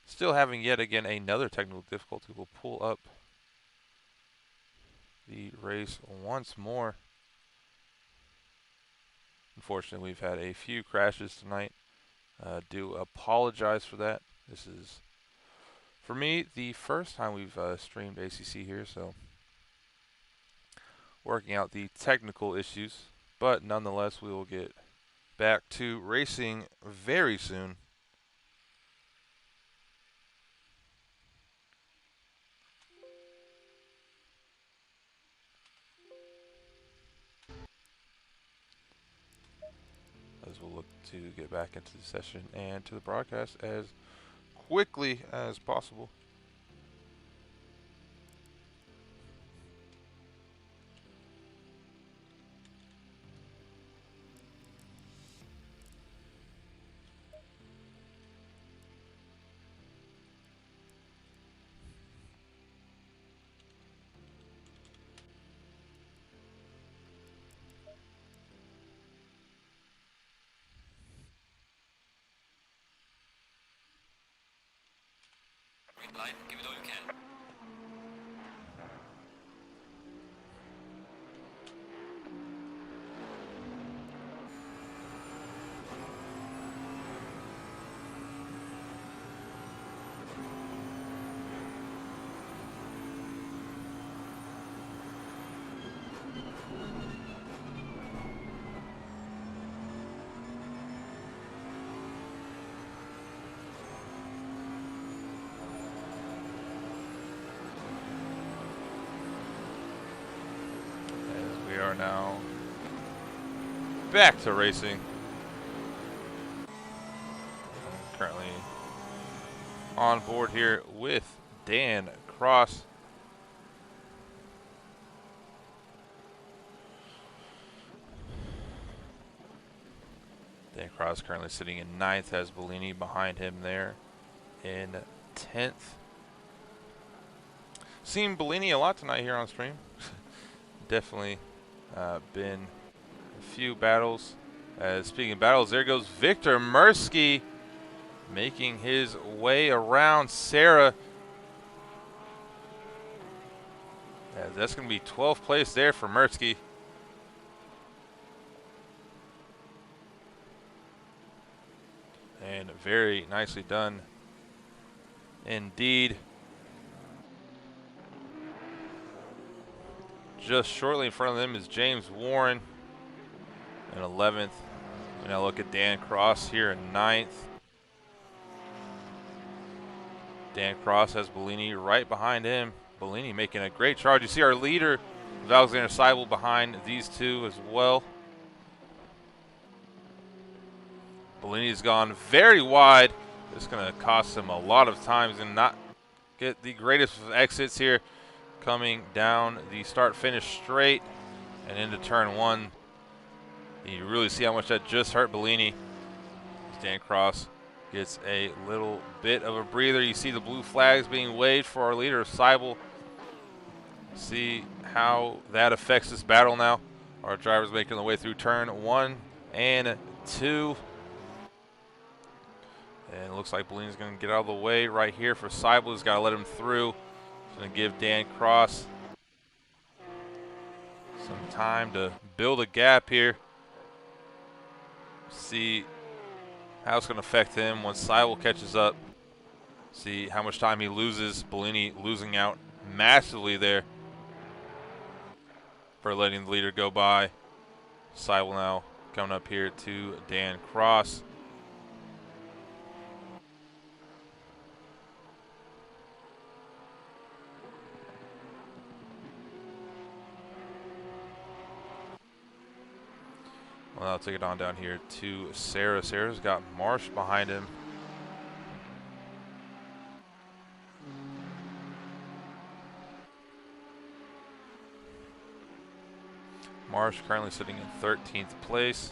still having yet again another technical difficulty. We'll pull up the race once more. Unfortunately, we've had a few crashes tonight. Do apologize for that. This is, for me, the first time we've streamed ACC here, so working out the technical issues. But nonetheless, we will get back to racing very soon. As we'll look to get back into the session and to the broadcast as quickly as possible. White light, give it all you can. As we are now back to racing. Currently on board here with Dan Cross. Dan Cross currently sitting in 9th, has Bellini behind him there in 10th. Seen Bellini a lot tonight here on stream. Definitely been a few battles. Speaking of battles, there goes Victor Mursky making his way around Sarah. That's going to be 12th place there for Mursky. And very nicely done indeed. Just shortly in front of them is James Warren in 11th. We now look at Dan Cross here in 9th. Dan Cross has Bellini right behind him. Bellini making a great charge. You see our leader, Alexander Seibel, behind these two as well. Bellini's gone very wide. This is going to cost him a lot of times and not get the greatest of exits here. Coming down the start-finish straight and into turn 1. You really see how much that just hurt Bellini. Dan Cross gets a little bit of a breather. You see the blue flags being waved for our leader, Seibel. See how that affects this battle now. Our driver's making their way through turn 1 and 2. And it looks like Bellini's going to get out of the way right here for Seibel. He's got to let him through. He's going to give Dan Cross some time to build a gap here. See how it's going to affect him once Seibel catches up. See how much time he loses. Bellini losing out massively there for letting the leader go by. Seibel now coming up here to Dan Cross. Well, I'll take it on down here to Sarah. Sarah's got Marsh behind him. Marsh currently sitting in 13th place.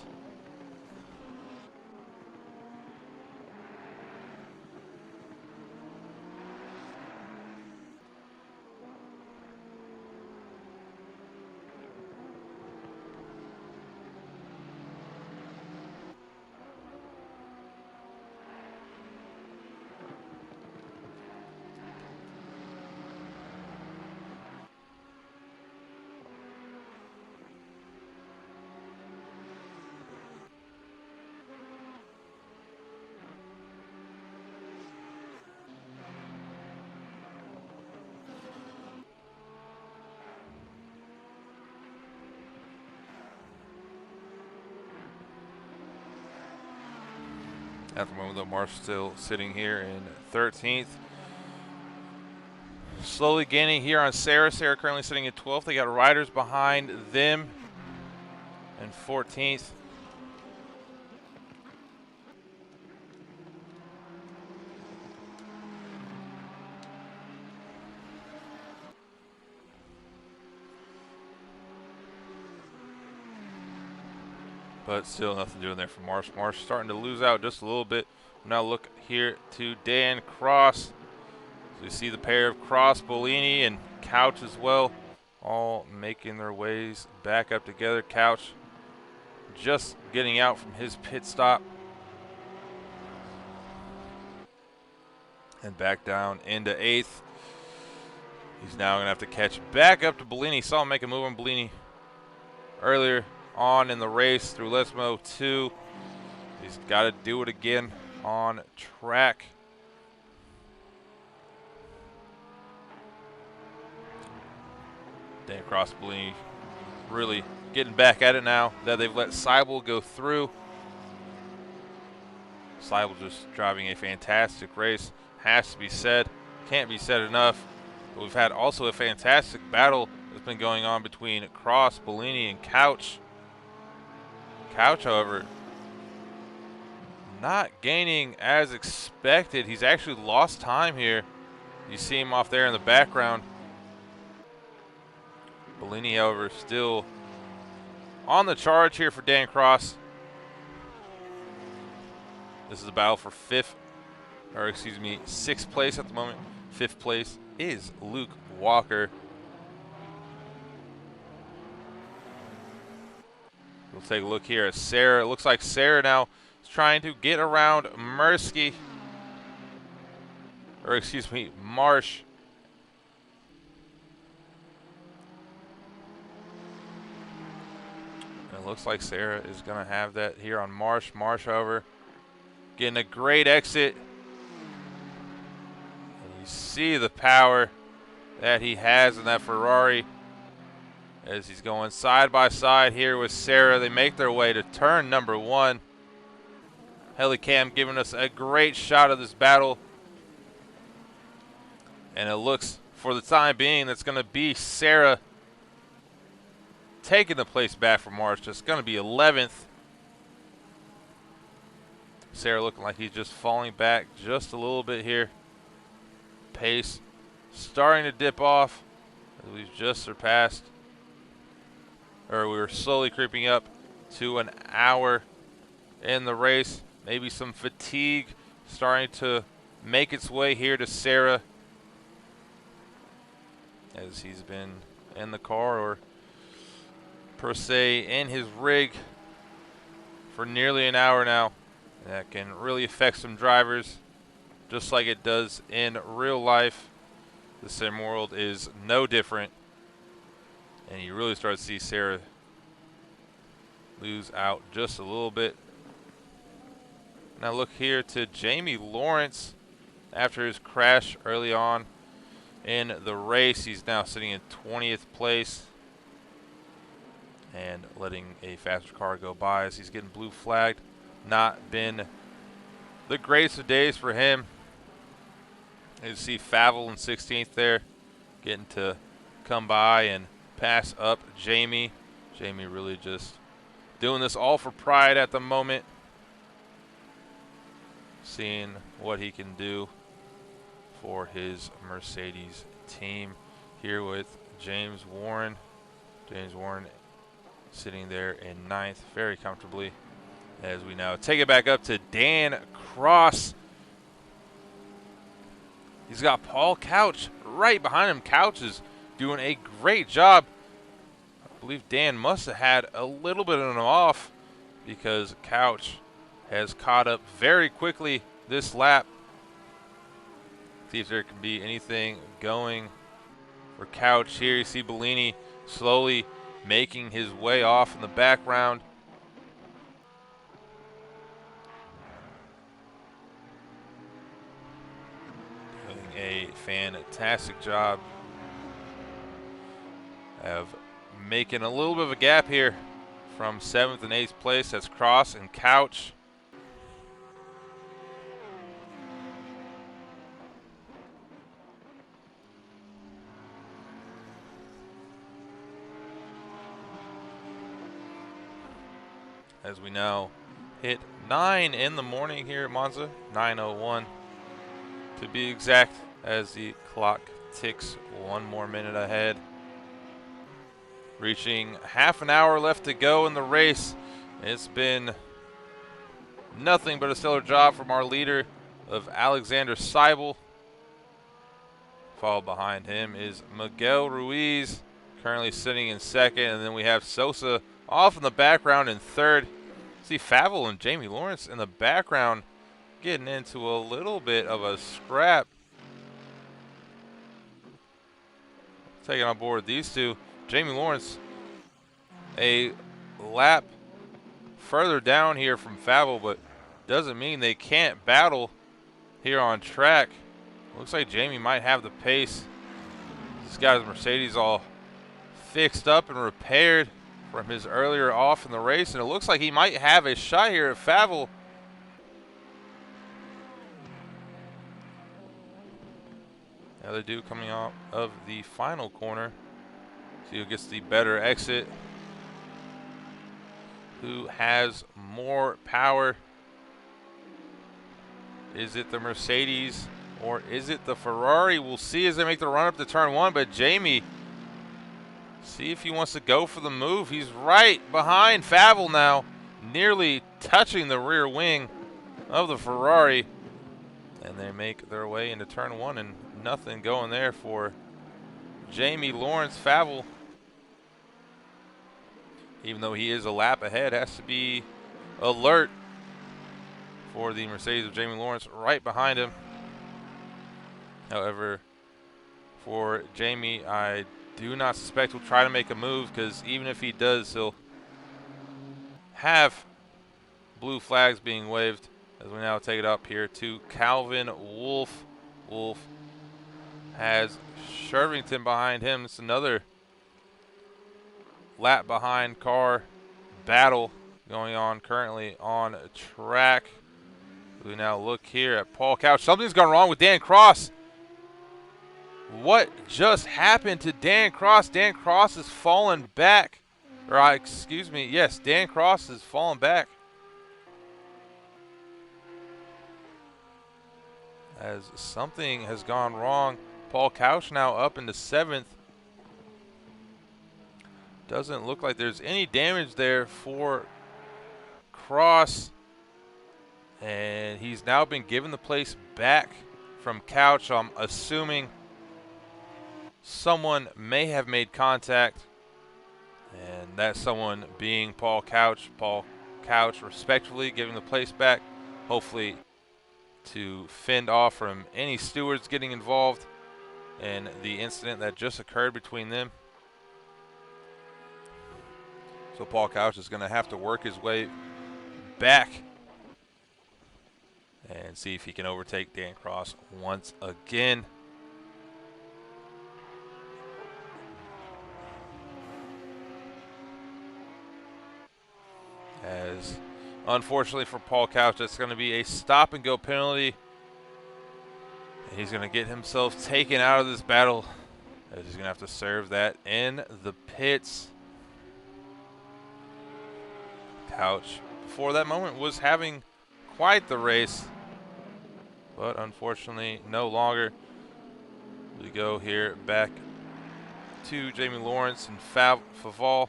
At the moment, though, Marsh still sitting here in 13th. Slowly gaining here on Sarah. Sarah currently sitting in 12th. They got riders behind them in 14th. But still nothing doing there for Marsh. Marsh starting to lose out just a little bit. Now look here to Dan Cross. So you see the pair of Cross, Bellini, and Couch as well, all making their ways back up together. Couch just getting out from his pit stop. and back down into 8th. He's now going to have to catch back up to Bellini. Saw him make a move on Bellini earlier on in the race through Lesmo 2. He's got to do it again on track. Dan Cross, Bellini really getting back at it now that they've let Seibel go through. Seibel just driving a fantastic race. Has to be said. Can't be said enough. But we've had also a fantastic battle that's been going on between Cross, Bellini, and Couch. Couch, however, not gaining as expected. He's actually lost time here. You see him off there in the background. Bellini, however, still on the charge here for Dan Cross. This is a battle for 6th place at the moment. 5th place is Luke Walker. We'll take a look here at Sarah. It looks like Sarah now is trying to get around Mursky. Or excuse me, Marsh. And it looks like Sarah is going to have that here on Marsh. Marsh, however, getting a great exit. And you see the power that he has in that Ferrari as he's going side by side here with Sarah. They make their way to turn number 1. Helicam giving us a great shot of this battle. And it looks, for the time being, that's going to be Sarah taking the place back from Marsh. Just going to be 11th. Sarah looking like he's just falling back just a little bit here. Pace starting to dip off as we've just surpassed, or we were slowly creeping up to an hour in the race. Maybe some fatigue starting to make its way here to Sarah as he's been in the car, or per se in his rig, for nearly an hour now. That can really affect some drivers, just like it does in real life. The sim world is no different, and you really start to see Sarah lose out just a little bit. Now look here to Jamie Lawrence after his crash early on in the race. He's now sitting in 20th place and letting a faster car go by as he's getting blue flagged. Not been the greatest of days for him. You see Favell in 16th there, getting to come by and pass up Jamie. Jamie really just doing this all for pride at the moment. Seeing what he can do for his Mercedes team here with James Warren. James Warren sitting there in 9th very comfortably, as we now take it back up to Dan Cross. He's got Paul Couch right behind him. Couch is doing a great job. I believe Dan must have had a little bit of an off, because Couch has caught up very quickly this lap. See if there can be anything going for Couch here. You see Bellini slowly making his way off in the background. Doing a fantastic job of making a little bit of a gap here from 7th and 8th place. That's Cross and Couch. As we now hit 9 in the morning here at Monza, 9:01 to be exact, as the clock ticks one more minute ahead. Reaching half an hour left to go in the race. It's been nothing but a stellar job from our leader of Alexander Seibel. Followed behind him is Miguel Ruiz, currently sitting in 2nd, and then we have Sosa off in the background in 3rd. See Favell and Jamie Lawrence in the background getting into a little bit of a scrap. taking on board these two. Jamie Lawrence a lap further down here from Favell, but doesn't mean they can't battle here on track. Looks like Jamie might have the pace. He's got his Mercedes all fixed up and repaired from his earlier off in the race, and it looks like he might have a shot here at Favell. The other dude coming out of the final corner. See who gets the better exit. Who has more power? Is it the Mercedes or is it the Ferrari? We'll see as they make the run up to turn one, but Jamie, see if he wants to go for the move. He's right behind Favell now, nearly touching the rear wing of the Ferrari. And they make their way into turn one, and nothing going there for Jamie Lawrence. Favell, even though he is a lap ahead, has to be alert for the Mercedes of Jamie Lawrence right behind him. However, for Jamie, I do not suspect he'll try to make a move, because even if he does, he'll have blue flags being waved. As we now take it up here to Calvin Wolf. Wolf has Shervington behind him. It's another lap behind car battle going on currently on track. We now look here at Paul Couch. Something's gone wrong with Dan Cross. What just happened to Dan Cross? Dan Cross has fallen back. Or excuse me, yes, Dan Cross has fallen back. As something has gone wrong. Paul Couch now up into 7th. Doesn't look like there's any damage there for Cross. And he's now been given the place back from Couch. I'm assuming someone may have made contact. And that someone being Paul Couch. Paul Couch respectfully giving the place back. Hopefully to fend off from any stewards getting involved in the incident that just occurred between them. So Paul Couch is going to have to work his way back and see if he can overtake Dan Cross once again. As unfortunately for Paul Couch, that's going to be a stop and go penalty. And he's going to get himself taken out of this battle, as he's going to have to serve that in the pits. Couch, before that moment, was having quite the race, but unfortunately no longer. We go here back to Jamie Lawrence and Favell.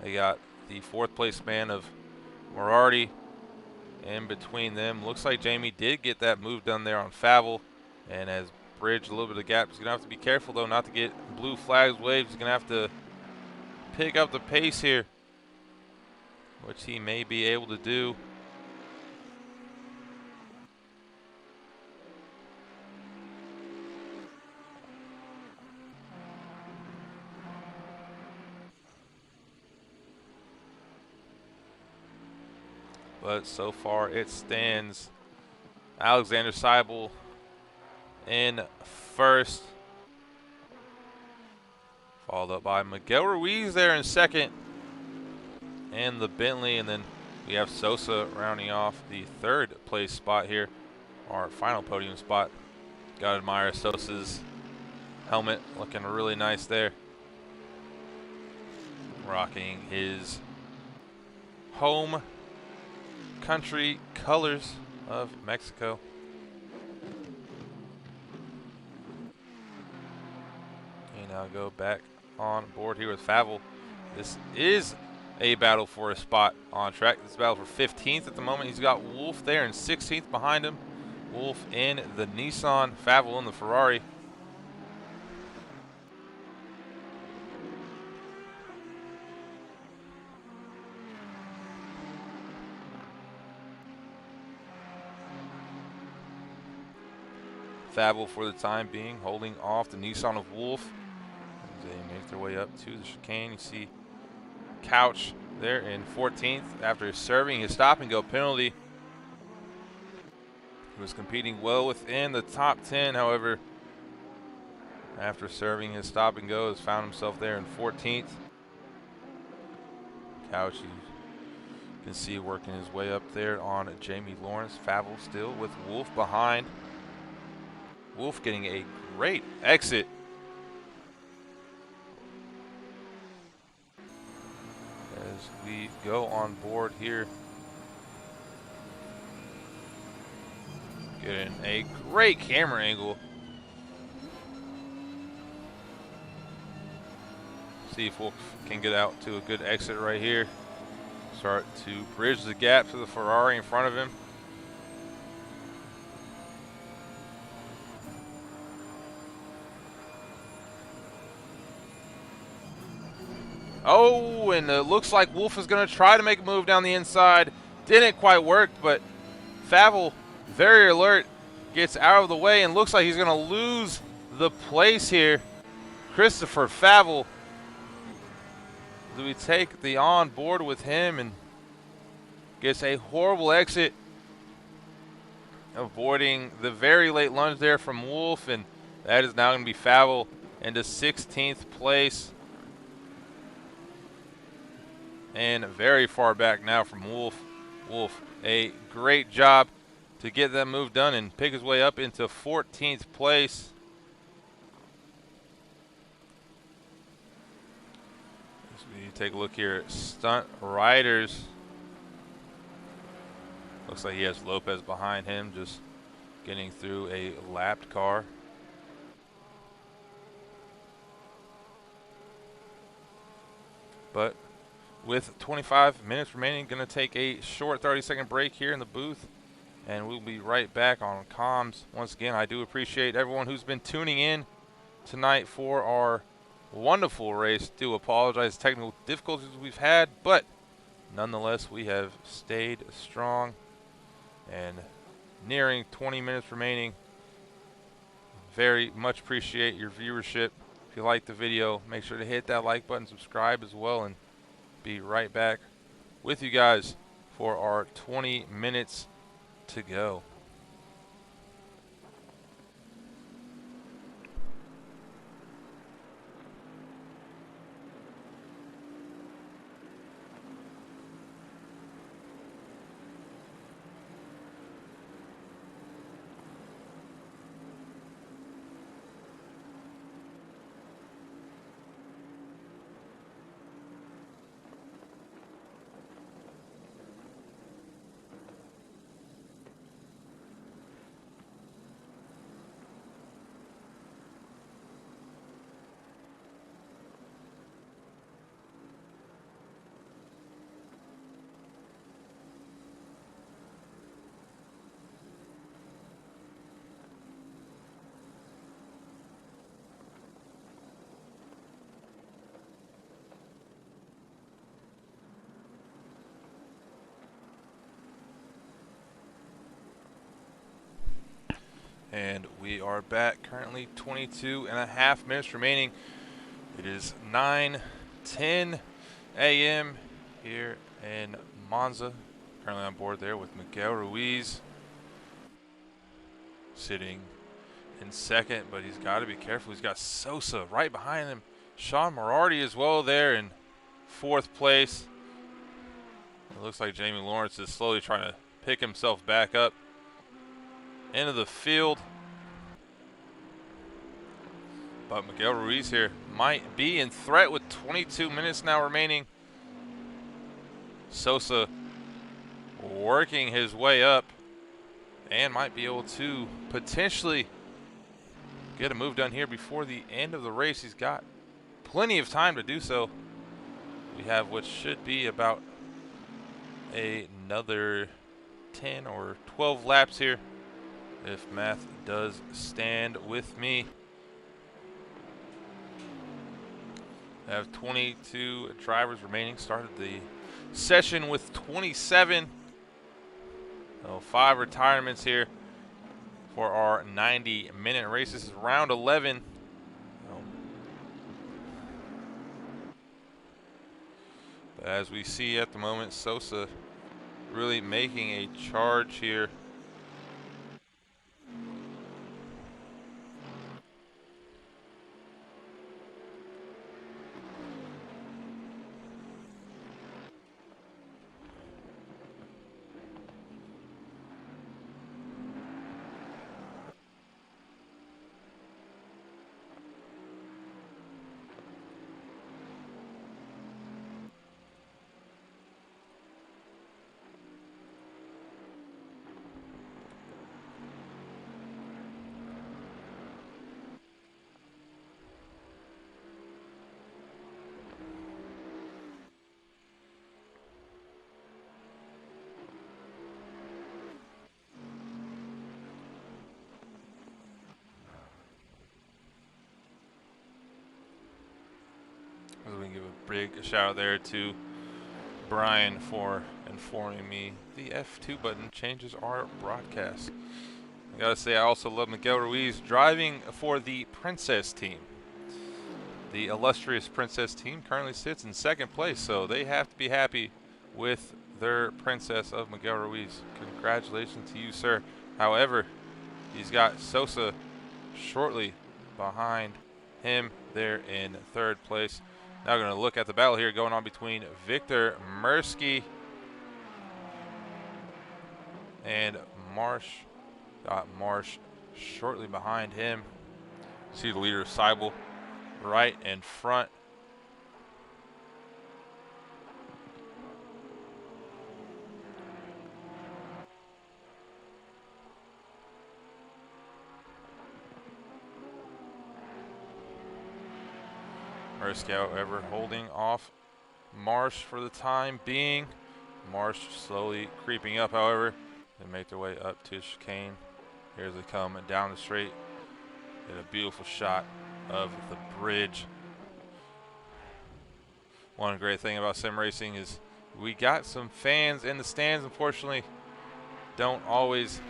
They got the 4th place man of Moriarty in between them. Looks like Jamie did get that move done there on Favell and has bridged a little bit of gap. He's going to have to be careful, though, not to get blue flags waved. He's going to have to pick up the pace here, which he may be able to do. But so far it stands Alexander Seibel in 1st, followed up by Miguel Ruiz there in 2nd, and the Bentley, and then we have Sosa rounding off the 3rd place spot here, our final podium spot. Gotta admire Sosa's helmet, looking really nice there, rocking his home country colors of Mexico. And now go back on board here with Favell. This is a battle for a spot on track. This is a battle for 15th at the moment. He's got Wolf there in 16th behind him. Wolf in the Nissan, Favell in the Ferrari. Favell for the time being holding off the Nissan of Wolf. they make their way up to the chicane. You see Couch there in 14th after serving his stop and go penalty. He was competing well within the top 10, however, after serving his stop and go, has found himself there in 14th. Couch, you can see working his way up there on Jamie Lawrence. Favell still with Wolf behind. Wolf getting a great exit. As we go on board here. Getting a great camera angle. See if Wolf can get out to a good exit right here. Start to bridge the gap to the Ferrari in front of him. Oh, and it looks like Wolf is going to try to make a move down the inside. Didn't quite work, but Favell, very alert, gets out of the way and looks like he's going to lose the place here. Christopher Favell. Do we take the on board with him and gets a horrible exit, avoiding the very late lunge there from Wolf, and that is now going to be Favell into 16th place. And very far back now from Wolf. Wolf, a great job to get that move done and pick his way up into 14th place. As we take a look here at stunt riders. Looks like he has Lopez behind him, just getting through a lapped car. But with 25 minutes remaining, going to take a short 30-second break here in the booth, and we'll be right back on comms. Once again, I do appreciate everyone who's been tuning in tonight for our wonderful race. Do apologize for technical difficulties we've had, but nonetheless, we have stayed strong. And nearing 20 minutes remaining. Very much appreciate your viewership. If you like the video, make sure to hit that like button, subscribe as well, and be right back with you guys for our 20 minutes to go. And we are back. Currently 22.5 minutes remaining. It is 9:10 a.m. here in Monza. Currently on board there with Miguel Ruiz sitting in second, but he's got to be careful. He's got Sosa right behind him. Sean Morardi as well there in 4th place. It looks like Jamie Lawrence is slowly trying to pick himself back up into the field. But Miguel Ruiz here might be in threat with 22 minutes now remaining. Sosa working his way up and might be able to potentially get a move done here before the end of the race. He's got plenty of time to do so. We have what should be about another 10 or 12 laps here, if math does stand with me. I have 22 drivers remaining. Started the session with 27. So 5 retirements here for our 90-minute race. This is round 11. As we see at the moment, Sosa really making a charge here. We can give a big shout out there to Brian for informing me the F2 button changes our broadcast. I gotta say, I also love Miguel Ruiz driving for the Princess team. The illustrious Princess team currently sits in second place, so they have to be happy with their Princess of Miguel Ruiz. Congratulations to you, sir. However, he's got Sosa shortly behind him there in third place. Now we're going to look at the battle here going on between Victor Mursky and Marsh. Got Marsh shortly behind him. See the leader of Seibel right in front. Mursky, however, holding off Marsh for the time being. Marsh slowly creeping up, however. They make their way up to chicane. Here they come down the straight. Get a beautiful shot of the bridge. One great thing about sim racing is we got some fans in the stands. Unfortunately, don't always,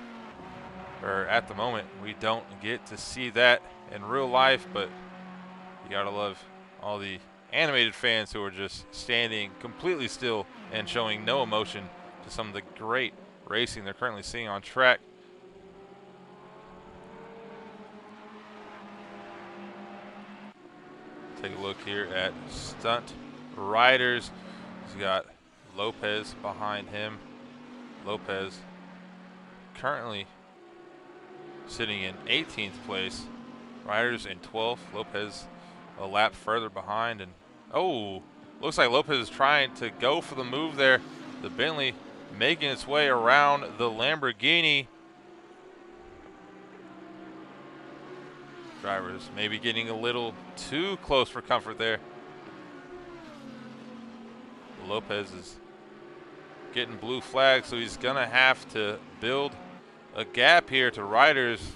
or at the moment, we don't get to see that in real life, but you gotta love all the animated fans who are just standing completely still and showing no emotion to some of the great racing they're currently seeing on track. Take a look here at stunt riders. He's got Lopez behind him. Lopez currently sitting in 18th place. Riders in 12th. Lopez a lap further behind. And oh, looks like Lopez is trying to go for the move there. The Bentley making its way around the Lamborghini. Drivers maybe getting a little too close for comfort there. Lopez is getting blue flag, so he's gonna have to build a gap here to riders,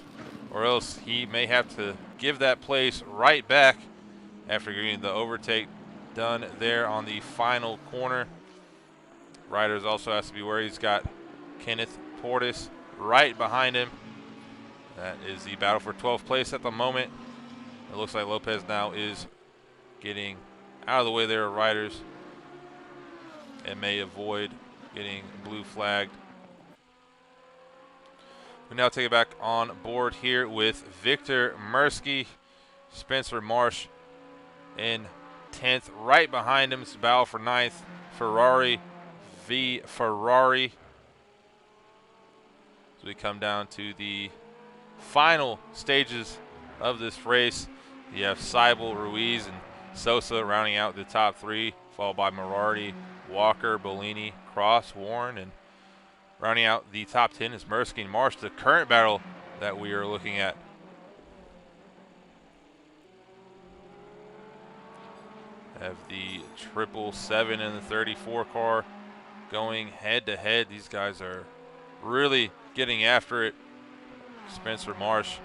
or else he may have to give that place right back after getting the overtake done there on the final corner. Riders also has to be where he's got Kenneth Portis right behind him. That is the battle for 12th place at the moment. It looks like Lopez now is getting out of the way there of riders and may avoid getting blue flagged. We now take it back on board here with Victor Mursky, Spencer Marsh in 10th. Right behind him is battle for 9th. Ferrari v Ferrari. So we come down to the final stages of this race. You have Seibel, Ruiz, and Sosa rounding out the top three, followed by Morardi, Walker, Bellini, Cross, Warren, and rounding out the top 10 is Mursky and Marsh, the current battle that we are looking at. Have the 777 and the 34 car going head to head. These guys are really getting after it. Spencer Marsh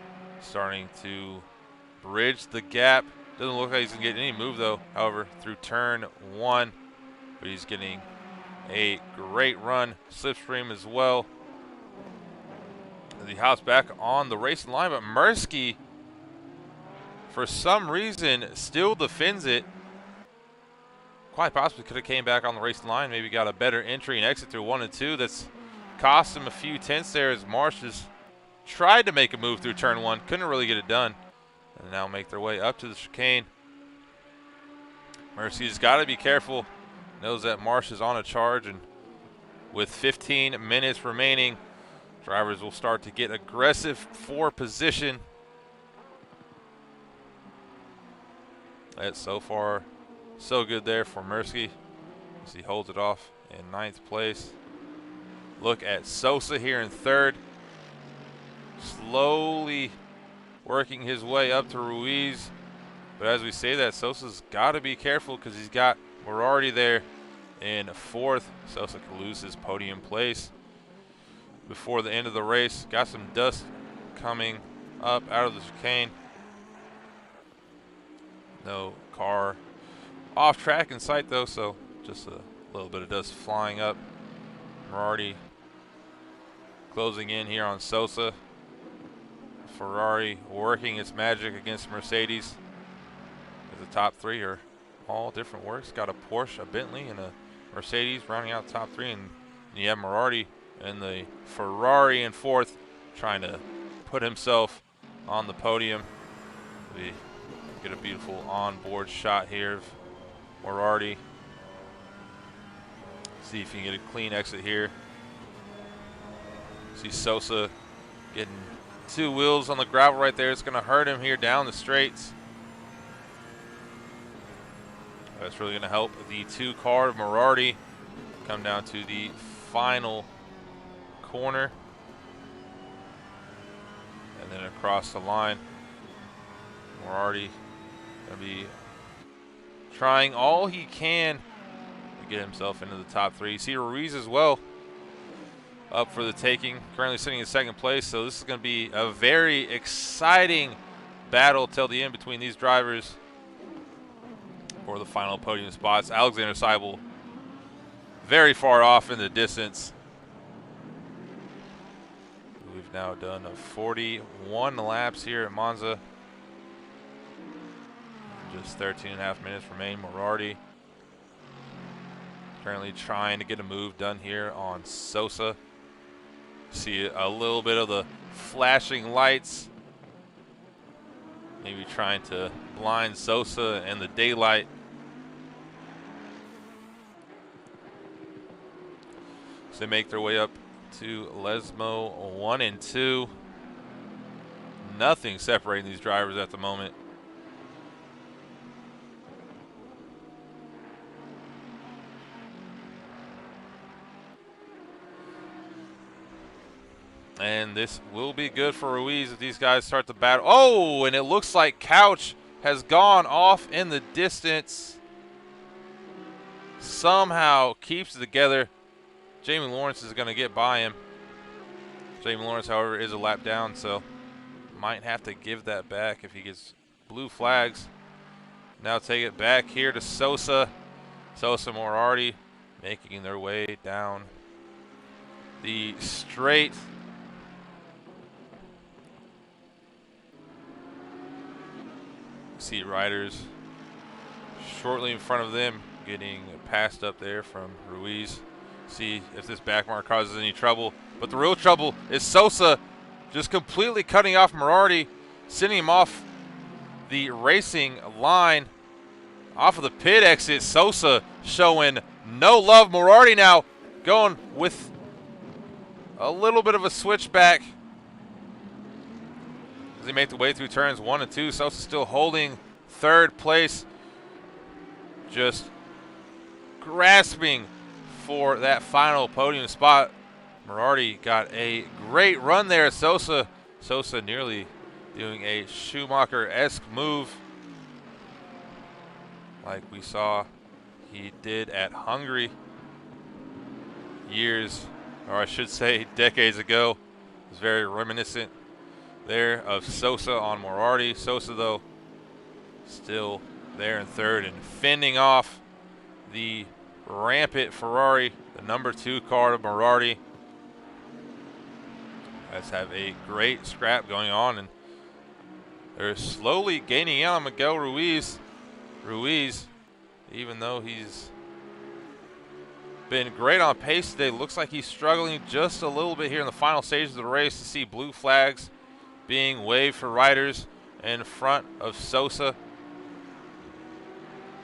starting to bridge the gap. Doesn't look like he's going to get any move though, however, through turn one. But he's getting a great run, slipstream as well. As he hops back on the racing line, but Mursky, for some reason, still defends it. quite possibly could have came back on the race line, maybe got a better entry and exit through 1 and 2. That's cost him a few tenths there as Marsh has tried to make a move through turn 1, couldn't really get it done. And now make their way up to the chicane. Mercy's got to be careful, knows that Marsh is on a charge, and with 15 minutes remaining, drivers will start to get aggressive for position. That's so far so good there for Mercy as he holds it off in 9th place. Look at Sosa here in 3rd, slowly working his way up to Ruiz. But as we say that, Sosa's got to be careful because he's got Morardi there in 4th. Sosa could lose his podium place before the end of the race. Got some dust coming up out of the chicane. No car off track in sight though, so just a little bit of dust flying up. Morardi closing in here on Sosa. Ferrari working its magic against Mercedes. The top 3 are all different works. Got a Porsche, a Bentley, and a Mercedes rounding out the top 3, and you have Morardi and the Ferrari in 4th, trying to put himself on the podium. We get a beautiful onboard shot here of Morardi. See if you can get a clean exit here. See Sosa getting 2 wheels on the gravel right there. It's going to hurt him here down the straights. That's really going to help the 2 car of Morardi come down to the final corner. And then across the line, Morardi going to be trying all he can to get himself into the top 3. You see Ruiz as well up for the taking, currently sitting in 2nd place. So this is going to be a very exciting battle till the end between these drivers for the final podium spots. Alexander Seibel very far off in the distance. We've now done 41 laps here at Monza. Just 13.5 minutes remain. Morardi currently trying to get a move done here on Sosa. See a little bit of the flashing lights, maybe trying to blind Sosa and the daylight. So they make their way up to Lesmo 1 and 2. Nothing separating these drivers at the moment. And this will be good for Ruiz if these guys start to battle. Oh, and it looks like Couch has gone off in the distance. Somehow keeps it together. Jamie Lawrence is going to get by him. Jamie Lawrence, however, is a lap down, so might have to give that back if he gets blue flags. Now take it back here to Sosa. Sosa Morardi making their way down the straight. See riders shortly in front of them getting passed up there from Ruiz. See if this backmark causes any trouble. But the real trouble is Sosa just completely cutting off Morardi, sending him off the racing line, off of the pit exit. Sosa showing no love. Morardi now going with a little bit of a switchback as they make the way through turns 1 and 2. Sosa still holding 3rd place, just grasping for that final podium spot. Morardi got a great run there. Sosa nearly doing a Schumacher-esque move like we saw he did at Hungary years, or I should say decades ago. It was very reminiscent there of Sosa on Morardi. Sosa, though, still there in 3rd and fending off the rampant Ferrari, the number 2 car of Morardi. Let's have a great scrap going on, and they're slowly gaining out on Miguel Ruiz. Ruiz even though he's been great on pace today. Looks like he's struggling just a little bit here in the final stages of the race. To see blue flags being waved for riders in front of Sosa.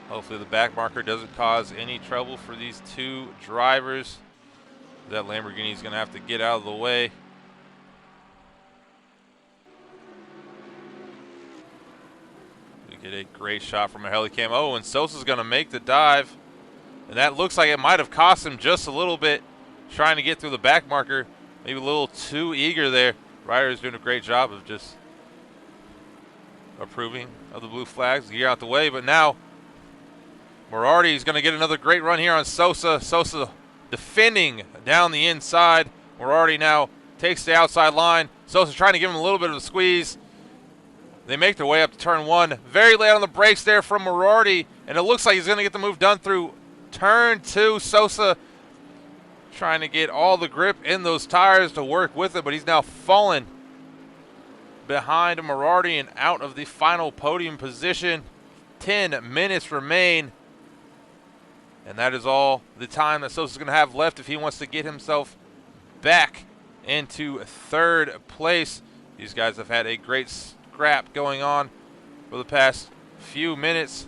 Hopefully the back marker doesn't cause any trouble for these two drivers. That Lamborghini is going to have to get out of the way. We get a great shot from a helicam. Oh, and Sosa's going to make the dive. And that looks like it might have cost him just a little bit, trying to get through the back marker. Maybe a little too eager there. Ryder's doing a great job of just approving of the blue flags to get out the way. But now Morardi's going to get another great run here on Sosa. Sosa defending down the inside. Morardi now takes the outside line. Sosa trying to give him a little bit of a squeeze. They make their way up to turn one. Very late on the brakes there from Morardi, and it looks like he's going to get the move done through turn two. Sosa trying to get all the grip in those tires to work with it, but he's now fallen behind Morardi and out of the final podium position. 10 minutes remain. And that is all the time that Sosa's going to have left if he wants to get himself back into third place. These guys have had a great scrap going on for the past few minutes.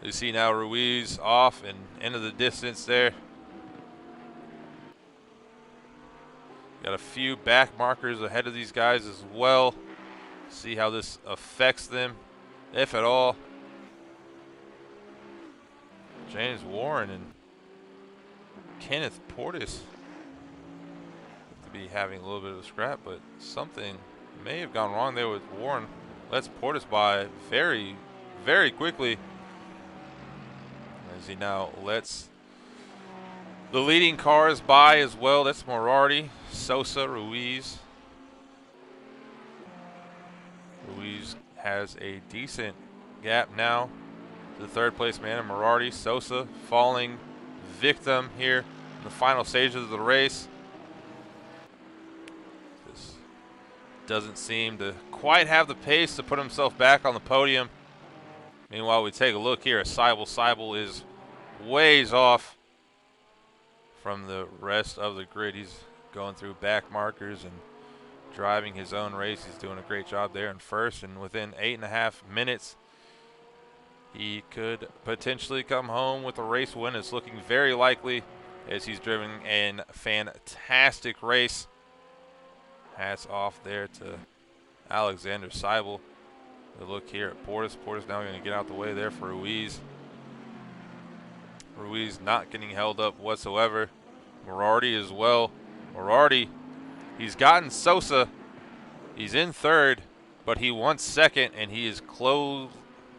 You see now Ruiz off and into the distance there. Got a few back markers ahead of these guys as well. See how this affects them, if at all. James Warren and Kenneth Portis to be having a little bit of a scrap, but something may have gone wrong there with Warren. Lets Portis by very, very quickly, as he now lets the leading cars by as well. That's Morardi, Sosa, Ruiz. Ruiz has a decent gap now to the third place man, and Morardi. Sosa falling victim here in the final stages of the race. This doesn't seem to quite have the pace to put himself back on the podium. Meanwhile, we take a look here at Seibel. Seibel is ways off from the rest of the grid. He's going through back markers and driving his own race. He's doing a great job there in first, and within 8.5 minutes, he could potentially come home with a race win. It's looking very likely as he's driven a fantastic race. Hats off there to Alexander Seibel. A look here at Portis. Portis now going to get out the way there for Ruiz. Ruiz not getting held up whatsoever. Morardi as well. Morardi, he's gotten Sosa. He's in third, but he wants second, and he is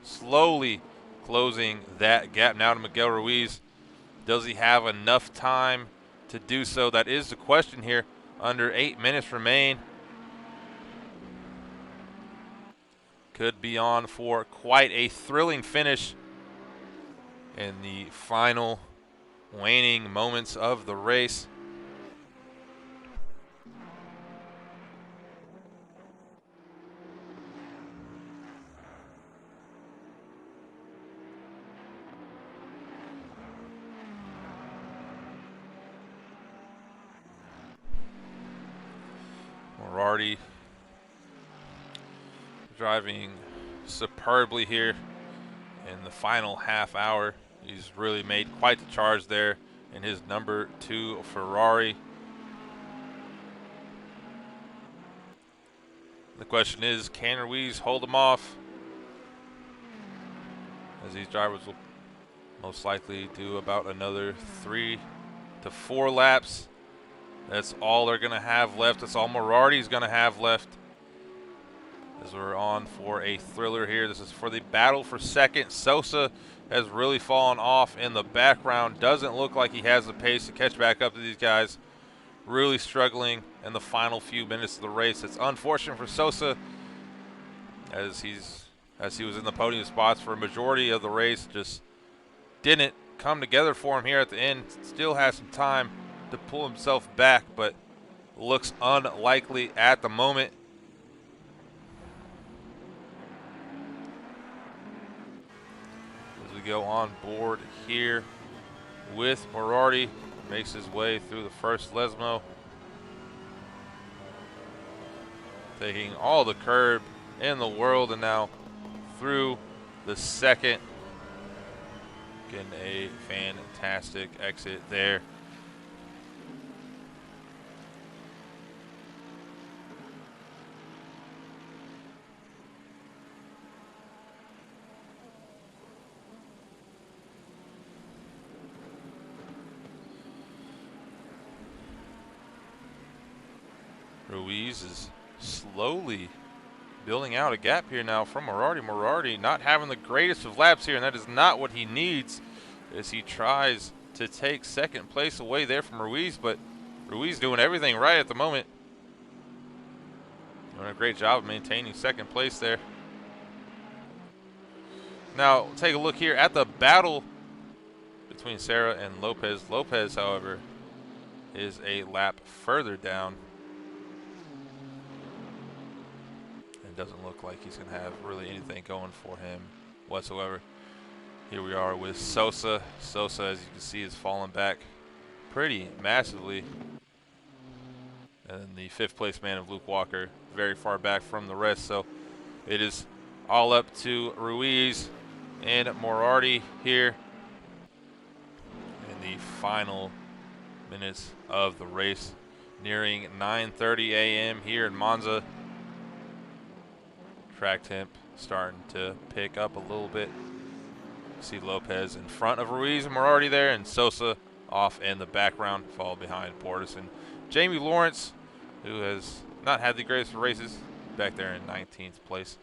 slowly closing that gap now to Miguel Ruiz. Does he have enough time to do so? That is the question here. Under 8 minutes remain. Could be on for quite a thrilling finish in the final waning moments of the race. Morardi driving superbly here in the final half hour. He's really made quite the charge there in his number 2 Ferrari. The question is, can Ruiz hold him off? As these drivers will most likely do about another 3 to 4 laps. That's all they're going to have left. That's all Morardi's going to have left. As we're on for a thriller here. This is for the battle for second. Sosa has really fallen off in the background. Doesn't look like he has the pace to catch back up to these guys. Really struggling in the final few minutes of the race. It's unfortunate for Sosa as he was in the podium spots for a majority of the race. Just didn't come together for him here at the end. Still has some time to pull himself back, but looks unlikely at the moment. As we go on board here with Moriarty, makes his way through the first Lesmo, taking all the curb in the world, and now through the second. Getting a fantastic exit there. Ruiz is slowly building out a gap here now from Moriarty. Moriarty not having the greatest of laps here, and that is not what he needs as he tries to take second place away there from Ruiz, but Ruiz doing everything right at the moment. Doing a great job of maintaining second place there. Now, take a look here at the battle between Serra and Lopez. Lopez, however, is a lap further down. Doesn't look like he's going to have really anything going for him whatsoever. Here we are with Sosa. Sosa, as you can see, is falling back pretty massively. And the fifth place man of Luke Walker very far back from the rest. So it is all up to Ruiz and Moriarty here in the final minutes of the race. Nearing 9:30 a.m. here in Monza. Track temp starting to pick up a little bit. See Lopez in front of Ruiz and Moriarty there, and Sosa off in the background, followed behind Portis and Jamie Lawrence, who has not had the greatest of races, back there in 19th place.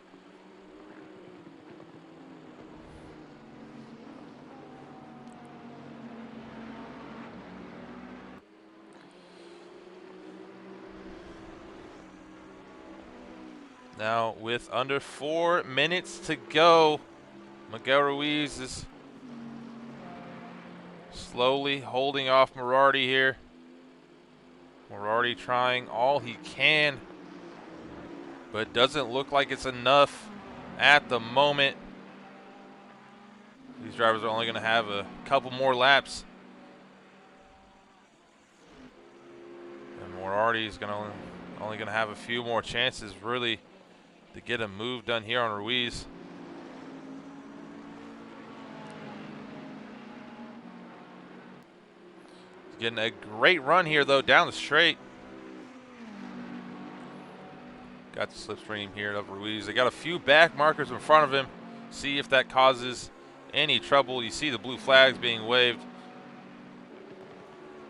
Now, with under 4 minutes to go, Miguel Ruiz is slowly holding off Moriarty here. Moriarty trying all he can, but doesn't look like it's enough at the moment. These drivers are only going to have a couple more laps. And Moriarty is only going to have a few more chances, really, to get a move done here on Ruiz. He's getting a great run here, though, down the straight. Got the slipstream here of Ruiz. They got a few back markers in front of him. See if that causes any trouble. You see the blue flags being waved.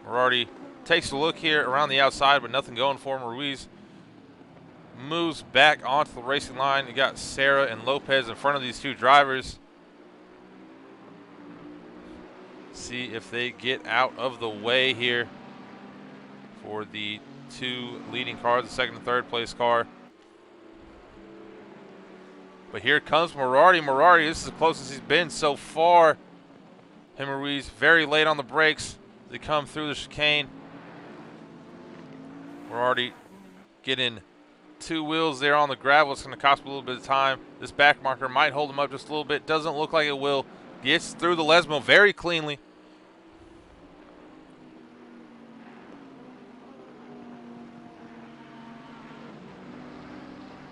Moriarty takes a look here around the outside, but nothing going for him. Ruiz moves back onto the racing line. You got Serra and Lopez in front of these two drivers. See if they get out of the way here for the two leading cars, the second and third place car. But here comes Moriarty. Moriarty, this is the closest he's been so far. Him and Ruiz very late on the brakes. They come through the chicane. Moriarty getting two wheels there on the gravel. It's going to cost him a little bit of time. This back marker might hold him up just a little bit. Doesn't look like it will. Gets through the Lesmo very cleanly.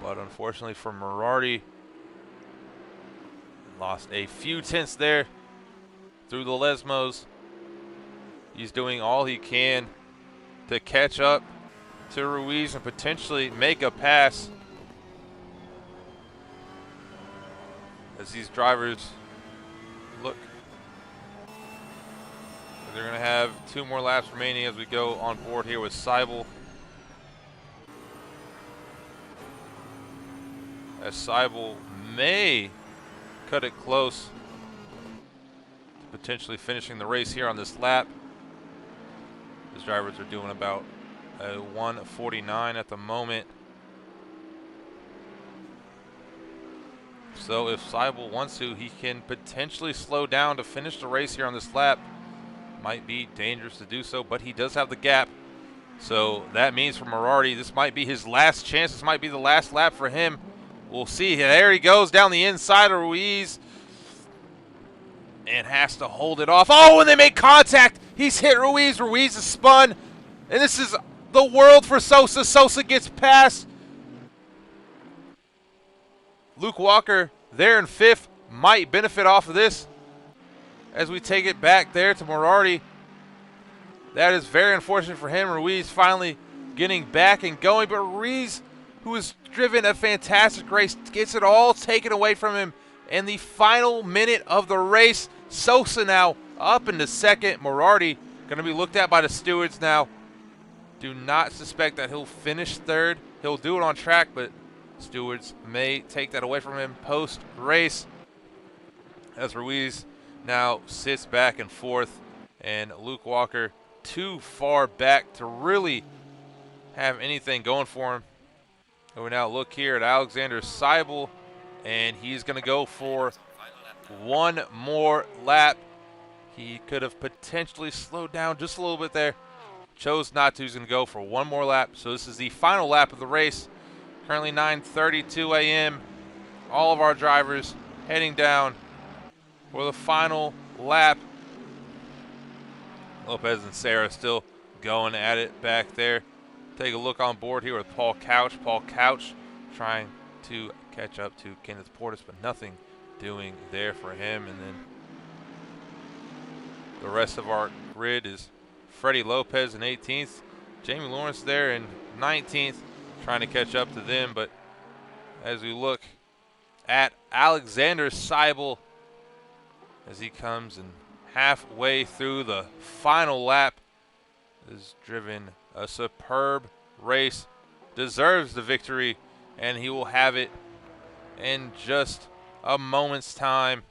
But unfortunately for Moriarty, lost a few tenths there through the Lesmos. He's doing all he can to catch up to Ruiz and potentially make a pass, as these drivers look. They're going to have 2 more laps remaining as we go on board here with Seibel. As Seibel may cut it close to potentially finishing the race here on this lap. These drivers are doing about a 1:49 at the moment. So if Seibel wants to, he can potentially slow down to finish the race here on this lap. Might be dangerous to do so, but he does have the gap So that means for Mirardi, this might be his last chance. This might be the last lap for him. We'll see. There he goes down the inside of Ruiz and has to hold it off. Oh, and they make contact. He's hit Ruiz. Ruiz is spun. And this is the world for Sosa. Sosa gets past. Luke Walker there in 5th might benefit off of this as we take it back there to Mirardi. That is very unfortunate for him. Ruiz finally getting back and going, but Ruiz, who has driven a fantastic race, gets it all taken away from him in the final minute of the race. Sosa now up into 2nd. Mirardi going to be looked at by the stewards now. Do not suspect that he'll finish 3rd. He'll do it on track, but stewards may take that away from him post-race as Ruiz now sits back in 4th, and Luke Walker too far back to really have anything going for him. And we now look here at Alexander Seibel, and he's going to go for one more lap. He could have potentially slowed down just a little bit there. Chose not to. He's going to go for one more lap. So this is the final lap of the race. Currently 9:32 a.m. All of our drivers heading down for the final lap. Lopez and Sarah still going at it back there. Take a look on board here with Paul Couch. Paul Couch trying to catch up to Kenneth Portis, but nothing doing there for him. And then the rest of our grid is Freddie Lopez in 18th. Jamie Lawrence there in 19th, trying to catch up to them. But as we look at Alexander Seibel as he comes in halfway through the final lap, has driven a superb race, deserves the victory, and he will have it in just a moment's time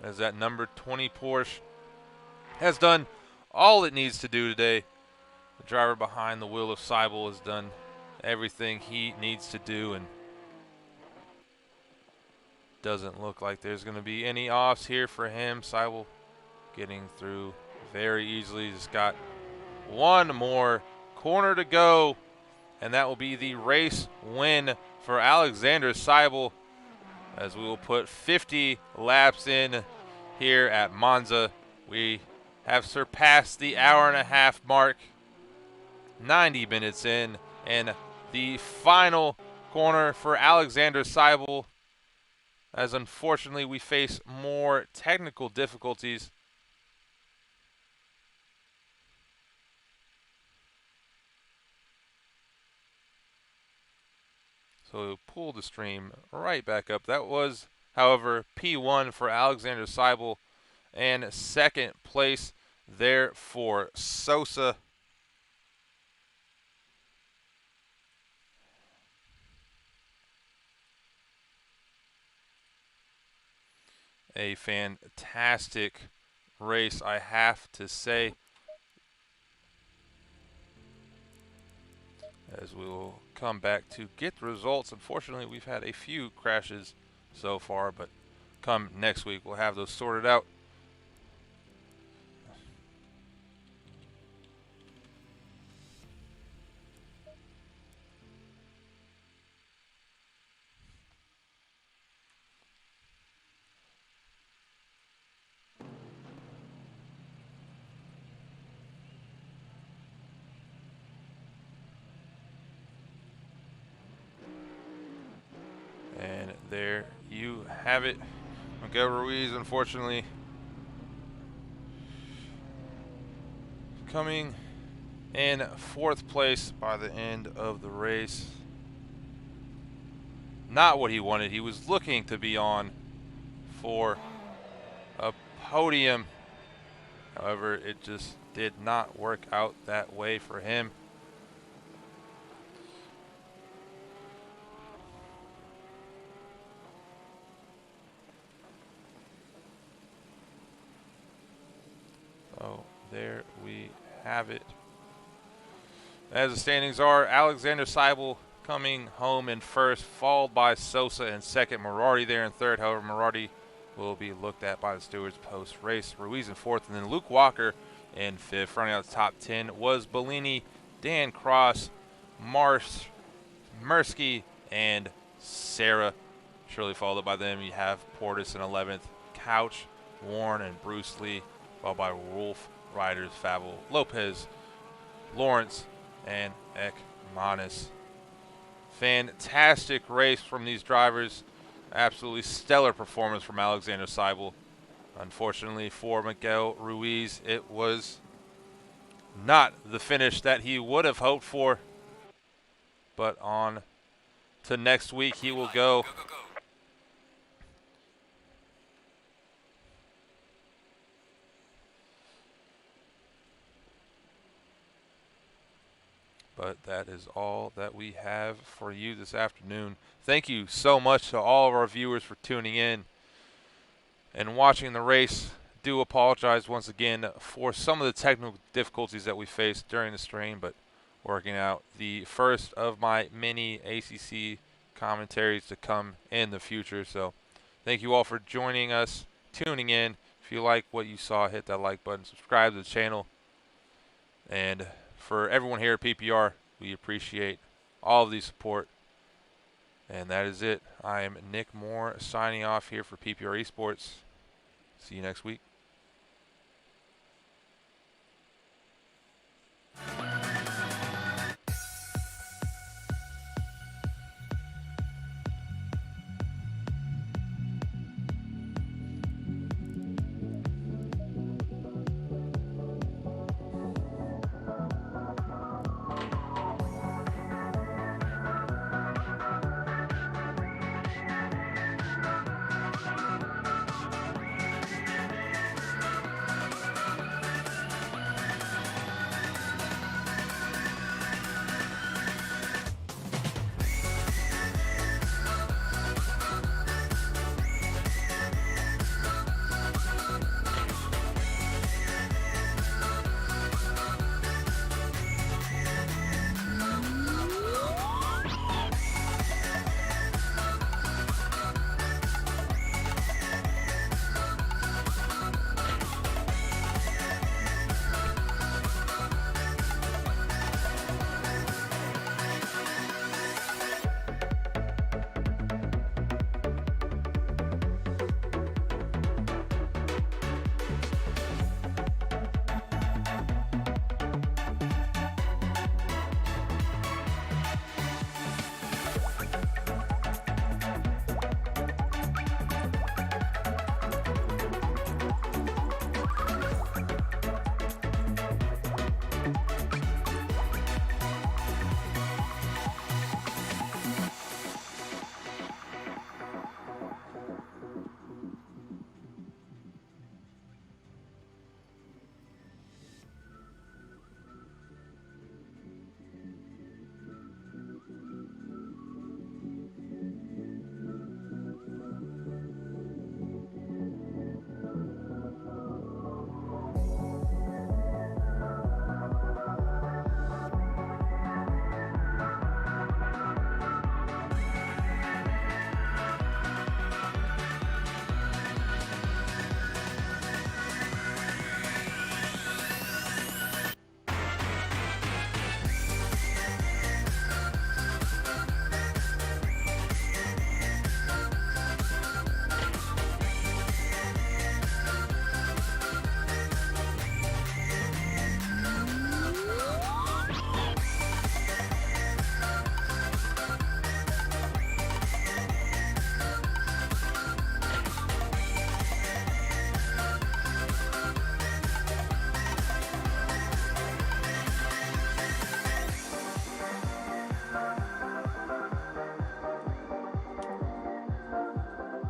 as that number 20 Porsche has done all it needs to do today. The driver behind the wheel of Seibel has done everything he needs to do, and doesn't look like there's going to be any offs here for him. Seibel getting through very easily. Just got one more corner to go, and that will be the race win for Alexander Seibel, as we will put 50 laps in here at Monza. We have surpassed the hour-and-a-half mark, 90 minutes in, and the final corner for Alexander Seibel, as unfortunately we face more technical difficulties. So we'll pull the stream right back up. That was, however, P1 for Alexander Seibel, and 2nd place there for Sosa. A fantastic race, I have to say, as we will come back to get the results. Unfortunately, we've had a few crashes so far, but come next week, we'll have those sorted out. And there you have it. Miguel Ruiz, unfortunately, coming in 4th place by the end of the race. Not what he wanted. He was looking to be on for a podium. However, it just did not work out that way for him. So there we have it. As the standings are, Alexander Seibel coming home in 1st, followed by Sosa in 2nd, Mirardi there in 3rd. However, Mirardi will be looked at by the stewards post-race. Ruiz in 4th, and then Luke Walker in 5th. Running out the top 10 was Bellini, Dan Cross, Mursky, and Sarah. Surely followed by them, you have Portis in 11th, Couch, Warren, and Bruce Lee, followed by Wolf, Riders, Favell, Lopez, Lawrence, and Ekmanis. Fantastic race from these drivers. Absolutely stellar performance from Alexander Seibel. Unfortunately for Miguel Ruiz, it was not the finish that he would have hoped for. But on to next week, he will go. Go, go, go. But that is all that we have for you this afternoon. Thank you so much to all of our viewers for tuning in and watching the race. Do apologize once again for some of the technical difficulties that we faced during the stream, but working out the first of my many ACC commentaries to come in the future. So thank you all for joining us, tuning in. If you like what you saw, hit that like button, subscribe to the channel. And for everyone here at PPR, we appreciate all of the support. And that is it. I am Nick Moore signing off here for PPR Esports. See you next week.